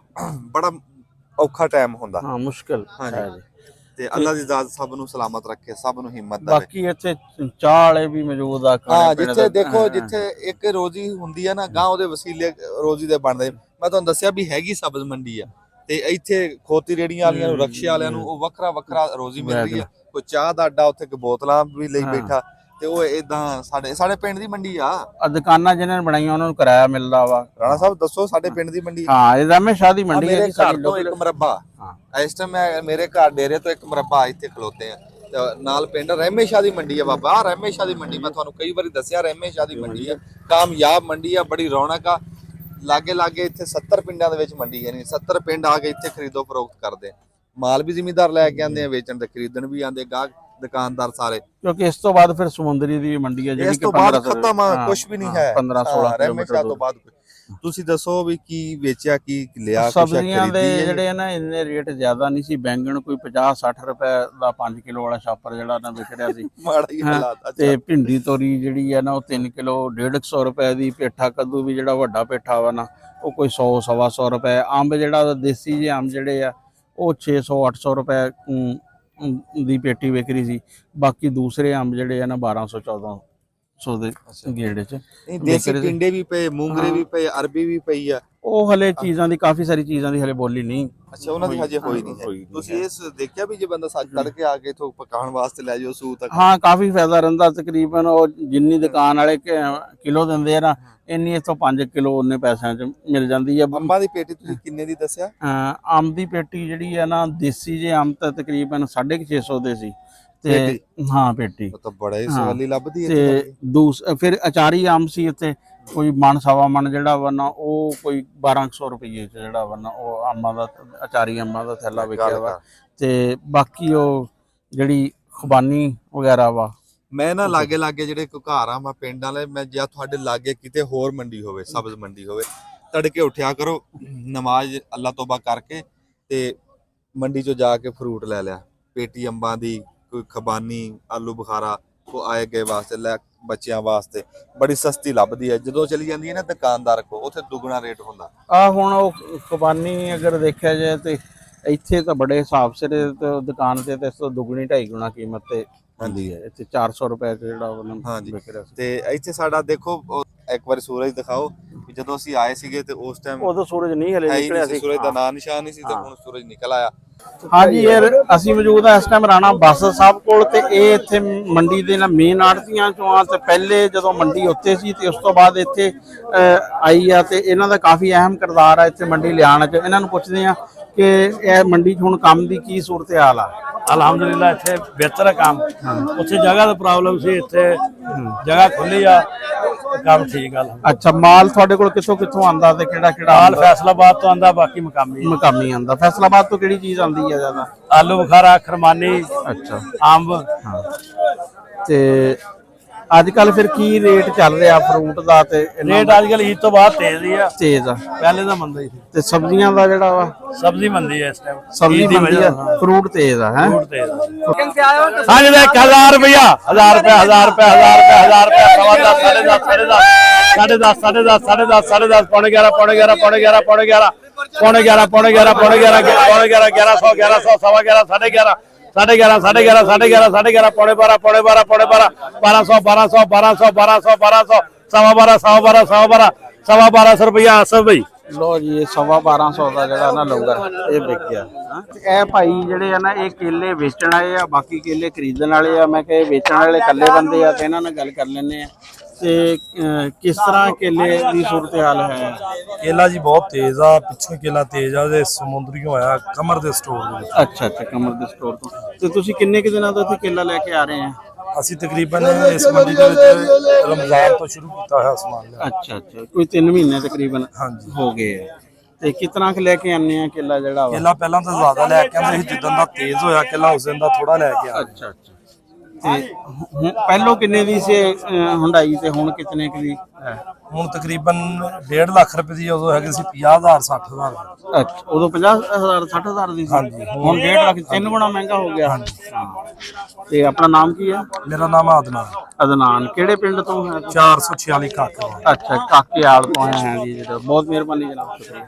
ਬੜਾ ਔਖਾ ਟਾਈਮ ਹੁੰਦਾ, ਹਾਂ ਮੁਸ਼ਕਿਲ ਹੈ ਜੀ। ਤੇ ਅੱਲਾ ਦੀ ਜ਼ਾਤ ਸਭ ਨੂੰ ਸਲਾਮਤ ਰੱਖੇ, ਸਭ ਨੂੰ ਹਿੰਮਤ ਦੇਵੇ। ਬਾਕੀ ਇੱਥੇ ਚਾਹ ਵਾਲੇ ਵੀ ਮੌਜੂਦ ਆ, ਹਾਂ ਜਿੱਥੇ ਦੇਖੋ ਜਿੱਥੇ ਇੱਕ ਰੋਜ਼ੀ ਹੁੰਦੀ ਆ ਨਾ ਗਾਂ ਉਹਦੇ ਵਸੀਲੇ ਰੋਜ਼ੀ ਦੇ ਬਣਦੇ। ਮੈਂ ਤੁਹਾਨੂੰ ਦੱਸਿਆ ਵੀ ਹੈਗੀ ਸਬਜ਼ ਮੰਡੀ ਆ, ਤੇ ਇੱਥੇ ਖੋਤੀ ਰੇੜੀਆਂ ਵਾਲਿਆਂ ਨੂੰ, ਰਕਸ਼ੇ ਵਾਲਿਆਂ ਨੂੰ ਉਹ ਵੱਖਰਾ ਵੱਖਰਾ ਰੋਜ਼ੀ ਮਿਲ ਰਹੀ ਆ। ਕੋਈ ਚਾਹ ਦਾ ਅੱਡਾ ਉੱਥੇ ਬੋਤਲਾਂ ਵੀ ਲਈ ਬੈਠਾ, ਤੇ ਉਹ ਇਦਾਂ ਸਾਡੇ ਪਿੰਡ ਦੀ ਮੰਡੀ ਆ। ਦੁਕਾਨਾਂ ਜਿਹਨਾਂ ਨੇ ਬਣਾਈਆਂ ਉਹਨਾਂ ਨੂੰ ਕਿਰਾਇਆ ਮਿਲਦਾ ਵਾ। ਰਾਣਾ ਸਾਹਿਬ ਦੱਸੋ ਸਾਡੇ ਪਿੰਡ ਦੀ ਮੰਡੀ? ਹਾਂ ਇਹ ਰਾਮੇ ਸ਼ਾਹ ਦੀ ਮੰਡੀ ਹੈ। ਮੇਰੇ ਘਰ ਤੋਂ ਇੱਕ ਮਰਬਾ, ਇਸ ਟਾਈਮ ਮੇਰੇ ਘਰ ਡੇਰੇ ਤੋਂ ਇੱਕ ਮਰਬਾ ਇੱਥੇ ਖਲੋਤੇ ਆ, ਨਾਲ ਪਿੰਡ ਰਹਿਮੇ ਸ਼ਾਹ ਦੀ ਮੰਡੀ ਆ ਬਾਬਾ। ਰਹਿਮੇ ਸ਼ਾਹ ਦੀ ਮੰਡੀ ਮੈਂ ਤੁਹਾਨੂੰ ਕਈ ਵਾਰੀ ਦੱਸਿਆ, ਰਹਿਮੇ ਸ਼ਾਹ ਦੀ ਮੰਡੀ ਆ, ਕਾਮਯਾਬ ਮੰਡੀ ਆ, ਬੜੀ ਰੌਣਕ ਆ। ਲਾਗੇ ਲਾਗੇ ਇੱਥੇ 70 ਪਿੰਡਾਂ ਦੇ ਵਿੱਚ ਮੰਡੀ ਹੈ, ਨਹੀਂ 70 ਪਿੰਡ ਆ ਕੇ ਇੱਥੇ ਖਰੀਦੋ ਫਰੋਖਤ ਕਰਦੇ। ਮਾਲ ਵੀ ਜ਼ਿਮੀਂਦਾਰ ਲੈ ਕੇ ਆਉਂਦੇ ਆ, ਵੇਚਣ ਤੇ ਖਰੀਦਣ ਵੀ ਆਉਂਦੇ ਗਾਹਕ ਦੁਕਾਨਦਾਰ ਸਾਰੇ। ਕਿਉਂਕਿ ਇਸ ਤੋਂ ਬਾਅਦ ਫਿਰ ਸਮੁੰਦਰੀ ਦੀ ਮੰਡੀ ਹੈ ਜਿਹੜੀ ਇਸ ਤੋਂ ਬਾਅਦ ਖਤਮ ਆ, ਕੁਝ ਵੀ ਨਹੀਂ ਹੈ 15-16 ਰਹਿਮੇ ਸ਼ਾਹ ਤੋਂ ਬਾਅਦ। ਤੁਸੀਂ ਦੱਸੋ ਵੀ ਕੀ ਵੇਚਿਆ, ਕੀ ਲਿਆ? ਸਬਜ਼ੀਆਂ ਦੇ ਜਿਹੜੇ ਨਾ ਇੰਨੇ ਰੇਟ ਜ਼ਿਆਦਾ ਨਹੀਂ ਸੀ। ਬੈਂਗਣ ਕੋਈ 50-60 ਰੁਪਏ ਦਾ 5 ਕਿਲੋ ਵਾਲਾ ਛਾਪਰ ਜਿਹੜਾ ਨਾ ਵਿਕ ਰਿਹਾ ਸੀ ਮਾੜਾ ਹੀ ਹਾਲਾਤ। ਤੇ ਭਿੰਡੀ ਤੋਰੀ ਜਿਹੜੀ ਆ ਨਾ ਉਹ 3 ਕਿਲੋ 150 ਰੁਪਏ ਦੀ। ਪੇਠਾ ਕੱਦੂ ਵੀ ਜਿਹੜਾ ਵੱਡਾ ਪੇਠਾ ਵਾ ਨਾ ਉਹ ਕੋਈ 100-125 ਰੁਪਏ। ਅੰਬ ਜਿਹੜਾ ਦੇਸੀ ਜਿਹੇ ਅੰਬ ਜਿਹੜੇ ਆ ਉਹ 600-800 ਰੁਪਏ ਦੀ ਪੇਟੀ ਵਿਕ ਰਹੀ ਸੀ। ਬਾਕੀ ਦੂਸਰੇ ਅੰਬ ਜਿਹੜੇ ਆ ਨਾ 1200-1400 ਦੇ ਗੇੜੇ ਚ। ਦੇਸੀ ਟਿੰਡੇ ਵੀ ਪਏ, ਮੂੰਗਰੇ ਵੀ ਪਏ, ਅਰਬੀ ਵੀ ਪਈ ਆ। ਉਹ ਹਲੇ ਚੀਜ਼ਾਂ ਦੀ ਕਾਫੀ ਸਾਰੀ ਚੀਜ਼ਾਂ ਦੀ ਹਲੇ ਬੋਲੀ ਨਹੀਂ। ਅੱਛਾ ਉਹਨਾਂ ਦੀ ਹਜੇ ਹੋਈ ਨਹੀਂ। ਤੁਸੀਂ ਇਸ ਦੇਖਿਆ ਵੀ ਜੇ ਬੰਦਾ ਸੱਜ ਤੜਕੇ ਆ ਕੇ ਇਥੋਂ ਪਕਾਉਣ ਵਾਸਤੇ ਲੈ ਜਾਓ ਸੂ ਤੱਕ? ਹਾਂ ਕਾਫੀ ਫਾਇਦਾ ਰਹਿੰਦਾ। ਤਕਰੀਬਨ ਉਹ ਜਿੰਨੀ ਦੁਕਾਨ ਵਾਲੇ ਕਿਲੋ ਦਿੰਦੇ ਆ ਨਾ ਇੰਨੀ ਇਥੋਂ 5 ਕਿਲੋ ਉਹਨੇ ਪੈਸਿਆਂ ਚ ਮਿਲ ਜਾਂਦੀ ਆ। ਅੰਬਾਂ ਦੀ ਪੇਟੀ ਤੁਸੀਂ ਕਿੰਨੇ ਦੀ ਦੱਸਿਆ? ਅੰਬ ਦੀ ਪੇਟੀ ਜਿਹੜੀ ਆ ਨਾ ਦੇਸੀ ਜੇ ਅੰਬ ਤਾਂ ਤਕਰੀਬਨ 650 ਦੇ ਸੀ। ਤੇ ਹਾਂ ਪੇਟੀ ਉਹ ਤਾਂ ਬੜਾ ਹੀ ਸਵਾਲੀ ਲੱਭਦੀ ਹੈ। ਤੇ ਫਿਰ ਅਚਾਰੀ ਅੰਬ ਸੀ ਇੱਥੇ ਕੋਈ ਮਣ ਸਵਾ ਮਣ ਜਿਹੜਾ ਵਾ ਨਾ ਉਹ ਕੋਈ 1200 ਰੁਪਏ ਚ ਜਿਹੜਾ ਵਾ ਨਾ ਉਹ ਅੰਬਾਂ ਦਾ ਅਚਾਰੀ ਅੰਬਾਂ ਦਾ ਥੈਲਾ ਵਿਕਿਆ ਵਾ। ਤੇ ਬਾਕੀ ਉਹ ਜਿਹੜੀ ਖੁਬਾਨੀ ਵਗੈਰਾ ਵਾ ਮੈਂ ਨਾ ਲਾਗੇ ਲਾਗੇ ਜਿਹੜੇ ਘਰ ਆ ਮੈਂ ਪਿੰਡ ਵਾਲੇ, ਮੈਂ ਜਾਂ ਤੁਹਾਡੇ ਲਾਗੇ ਕਿਤੇ ਹੋਰ ਮੰਡੀ ਹੋਵੇ, ਸਬਜ਼ ਮੰਡੀ ਹੋਵੇ, ਤੜਕੇ ਉੱਠਿਆ ਕਰੋ, ਨਮਾਜ਼ ਅੱਲਾ ਤੋਬਾ ਕਰਕੇ ਤੇ ਮੰਡੀ ਚੋਂ ਜਾ ਕੇ ਫਰੂਟ ਲੈ ਲਿਆ, ਪੇਟੀ ਅੰਬਾਂ ਦੀ, ਕੋਈ ਖਬਾਨੀ, ਆਲੂ ਬੁਖਾਰਾ, ਕੋ ਆਏ ਗਏ ਵਾਸਤੇ ਲੈ, ਬੱਚਿਆਂ ਵਾਸਤੇ ਬੜੀ ਸਸਤੀ ਲੱਭਦੀ ਹੈ। ਜਦੋਂ ਚਲੀ ਜਾਂਦੀ ਹੈ ਨਾ ਦੁਕਾਨਦਾਰ ਕੋ ਉੱਥੇ ਦੁੱਗਣਾ ਰੇਟ ਹੁੰਦਾ। ਆ ਹੁਣ ਉਹ ਖਬਾਨੀ ਅਗਰ ਦੇਖਿਆ ਜਾਏ ਤੇ ਇੱਥੇ ਤਾਂ ਬੜੇ ਹਿਸਾਬ ਸਿਰੇ ਦੁਕਾਨ ਤੇ ਇਸ ਤੋਂ ਦੁੱਗਣੀ 2.5 ਗੁਣਾ ਕੀਮਤ ਤੇ ਹੁੰਦੀ ਹੈ। ਇੱਥੇ 400 ਰੁਪਏ ਜਿਹੜਾ ਉਹਨਾਂ ਵਿਕ ਰਿਹਾ ਸੀ। ਤੇ ਇੱਥੇ ਸਾਡਾ ਦੇਖੋ ਇੱਕ ਵਾਰੀ ਸੂਰਜ ਦਿਖਾਓ ਵੀ ਜਦੋਂ ਅਸੀਂ ਆਏ ਸੀਗੇ ਤੇ ਉਸ ਟਾਈਮ ਉਦੋਂ ਸੂਰਜ ਨਹੀਂ ਹਲੇ ਨਿਕਲਿਆ ਸੀ, ਸੂਰਜ ਦਾ ਨਾਂ ਨਿਸ਼ਾਨ ਨਹੀਂ ਸੀ, ਤੇ ਹੁਣ ਸੂਰਜ ਨਿਕਲ ਆਇਆ। ਹਾਂਜੀ ਯਾਰ ਅਸੀਂ ਮੌਜੂਦ ਆ ਇਸ ਟਾਈਮ ਰਾਣਾ ਬਾਸਲ ਸਾਹਿਬ ਕੋਲ, ਤੇ ਇਹ ਇੱਥੇ ਮੰਡੀ ਦੇ ਨਾ ਮੇਨ ਆੜਤੀਆਂ ਚੋਂ ਆ। ਤੇ ਪਹਿਲੇ ਜਦੋਂ ਮੰਡੀ ਉੱਤੇ ਸੀ ਤੇ ਉਸ ਤੋਂ ਬਾਅਦ ਇੱਥੇ ਆਈ ਆ, ਤੇ ਇਹਨਾਂ ਦਾ ਕਾਫੀ ਅਹਿਮ ਕਿਰਦਾਰ ਆ ਇੱਥੇ ਮੰਡੀ ਲਿਆਉਣ 'ਚ। ਇਹਨਾਂ ਨੂੰ ਪੁੱਛਦੇ ਆ ਕਿ ਇਹ ਮੰਡੀ 'ਚ ਹੁਣ ਕੰਮ ਦੀ ਕੀ ਸੂਰਤ ਹਾਲ ਆ? ਅਲਹਮਦੁਲਿਲਾ ਇੱਥੇ ਬਿਹਤਰ ਹੈ ਕੰਮ। ਉੱਥੇ ਜਗ੍ਹਾ ਦਾ ਪ੍ਰੋਬਲਮ ਸੀ, ਇੱਥੇ ਜਗ੍ਹਾ ਖੁੱਲੀ ਆ, ਕੰਮ ਠੀਕ ਆ। ਅੱਛਾ ਮਾਲ ਤੁਹਾਡੇ ਕੋਲ ਕਿੱਥੋਂ ਆਂਦਾ ਤੇ ਕਿਹੜਾ ਮਾਲ ਫੈਸਲਾਬਾਦ ਤੋਂ ਆਂਦਾ, ਬਾਕੀ ਮਕਾਮੀ ਆਂਦਾ। ਫੈਸਲਾਬਾਦ ਤੋਂ ਕਿਹੜੀ ਚੀਜ਼ ਆਂਦੀ ਹੈ ਜ਼ਿਆਦਾ? ਆਲੂ ਬੁਖਾਰਾ, ਖਰਮਾਨੀ, ਅੱਛਾ ਅੰਬ। ਤੇ ਅੱਜ ਕੱਲ ਫਿਰ ਕੀ ਰੇਟ ਚੱਲ ਰਿਹਾ ਫਰੂਟ ਦਾ ਤੇ ਰੇਟ ਅੱਜ ਕੱਲ ਈਦ ਤੋਂ ਬਾਅਦ ਤੇਜ਼ ਹੀ ਆ, ਤੇਜ਼ ਆ ਪਹਿਲੇ ਤਾਂ ਮੰਦਾ ਹੀ ਸੀ। ਤੇ ਸਬਜ਼ੀਆਂ ਦਾ ਜਿਹੜਾ ਵਾ ਸਬਜ਼ੀ ਮੰਦੀ ਹੈ ਇਸ ਟਾਈਮ, ਸਬਜ਼ੀ ਮੰਦੀ ਆ, ਫਰੂਟ ਤੇਜ਼ ਆ ਹੈ। ਫਰੂਟ ਤੇਜ਼ ਆ। ਹਾਂਜੀ ਦੇ 1000 ਰੁਪਇਆ 1000 ਰੁਪਇਆ 1000 ਰੁਪਇਆ 1000 ਰੁਪਇਆ 1000 ਰੁਪਇਆ 10.5 10.5 10.5 10.5 10.5 ਪੌਣੇ 11 ਪੌਣੇ 11 ਪੌਣੇ 11 ਪੌਣੇ 11 ਪੌਣੇ 11 ਪੌਣੇ 11 ਪੌਣੇ 11 ਪੌਣੇ 11 1100 1100 ਸਵਾ 11 11.5 11 11.5 11.5 11.5 11 ਪੌਣੇ 12 ਪੌਣੇ 12 ਪੌਣੇ 12 1200 1200 1200 1200 1200 ਸਵਾ 12 ਸਵਾ 12 ਸਵਾ 12 ਸਵਾ 1200 ਰੁਪਇਆ ਅਸਰ ਬਈ। ਲੋ ਜੀ ਇਹ 1250 ਦਾ ਜਿਹੜਾ ਨਾ ਲੰਗਰ ਇਹ ਵਿਕ ਗਿਆ। ਇਹ ਭਾਈ ਜਿਹੜੇ ਆ ਨਾ ਇਹ ਕੇਲੇ ਵੇਚਣ ਆਏ ਆ, ਬਾਕੀ ਕੇਲੇ ਖਰੀਦਣ ਵਾਲੇ ਆ। ਮੈਂ ਕਿਹਾ ਵੇਚਣ ਵਾਲੇ ਇਕੱਲੇ ਬੰਦੇ ਆ ਤੇ ਇਹਨਾਂ ਨਾਲ ਗੱਲ ਕਰ ਲੈਣੇ ਆ ਤੇ ਕਿਸ ਤਰ੍ਹਾਂ ਕੇਲੇ ਦੀ ਸੂਰਤ ਹਾਲ ਹੈ। ਕੇਲਾ ਜੀ ਬਹੁਤ ਤੇਜ਼ ਆ, ਪਿੱਛੋਂ ਕੇਲਾ ਤੇਜ਼ ਆ, ਉਹਦੇ ਸਮੁੰਦਰੀਓ ਆਇਆ ਕਮਰ ਦੇ ਸਟੋਰ ਦੇ ਵਿੱਚ। ਅੱਛਾ ਅੱਛਾ, ਕਮਰ ਦੇ ਸਟੋਰ ਤੋਂ। ਤੇ ਤੁਸੀਂ ਕਿੰਨੇ ਕੁ ਦਿਨਾਂ ਤੋਂ ਇੱਥੇ ਕੇਲਾ ਲੈ ਕੇ ਆ ਰਹੇ ਆ? ਅਸੀਂ ਤਕਰੀਬਨ ਇਸ ਮੰਡੀ ਦੇ ਵਿੱਚ ਰਮਜ਼ਾਨ ਤੋਂ ਸ਼ੁਰੂ ਕੀਤਾ ਹੋਇਆ ਸਮਾਨ ਲਿਆ। ਅੱਛਾ ਅੱਛਾ, ਕੋਈ 3 ਮਹੀਨੇ ਤਕਰੀਬਨ ਹਾਂਜੀ ਹੋ ਗਏ ਆ। ਤੇ ਕਿਤਨਾ ਕੁ ਲੈ ਕੇ ਆਨੇ ਆ ਕੇਲਾ ਜਿਹੜਾ ਵਾ? ਕੇਲਾ ਪਹਿਲਾਂ ਤਾਂ ਜ਼ਿਆਦਾ ਲੈ ਕੇ ਆਉਂਦੇ ਸੀ, ਜਿੱਦਣ ਦਾ ਤੇਜ਼ ਹੋਇਆ ਕੇਲਾ ਉਸ ਦਿਨ ਦਾ ਥੋੜਾ ਲੈ ਕੇ ਆ। ਅੱਛਾ ਅੱਛਾ, ਤੇ ਪਹਿਲੋਂ ਕਿੰਨੇ ਦੀ ਸੀ ਹੁੰਡਾਈ ਤੇ ਹੁਣ ਕਿਤਨੇ ਕੁ ਦੀ ਹੈ? ਹੁਣ ਤਕਰੀਬਨ 1.5 ਲੱਖ ਰੁਪਏ ਦੀ ਉਦੋਂ ਹੈਗੀ ਸੀ 50,000 60,000। ਅੱਛਾ, ਉਦੋਂ 50,000 60,000 ਦੀ ਸੀ। ਹਾਂਜੀ, ਹੁਣ 1.5 ਲੱਖ, 3 ਗੁਣਾ ਮਹਿੰਗਾ ਹੋ ਗਿਆ। ਤੇ ਆਪਣਾ ਨਾਮ ਕੀ ਹੈ? ਮੇਰਾ ਨਾਮ ਹੈ ਅਦਨਾਨ। ਅਦਨਾਨ, ਕਿਹੜੇ ਪਿੰਡ ਤੋਂ ਹੈ? 446 ਕਾਕਾ। ਅੱਛਾ, ਕਾਕੇਆਲ ਤੋਂ ਆਏ ਹਾਂ ਜੀ। ਬਹੁਤ ਮਿਹਰਬਾਨੀ ਜਨਾਬ, ਸ਼ੁਕਰੀਆ।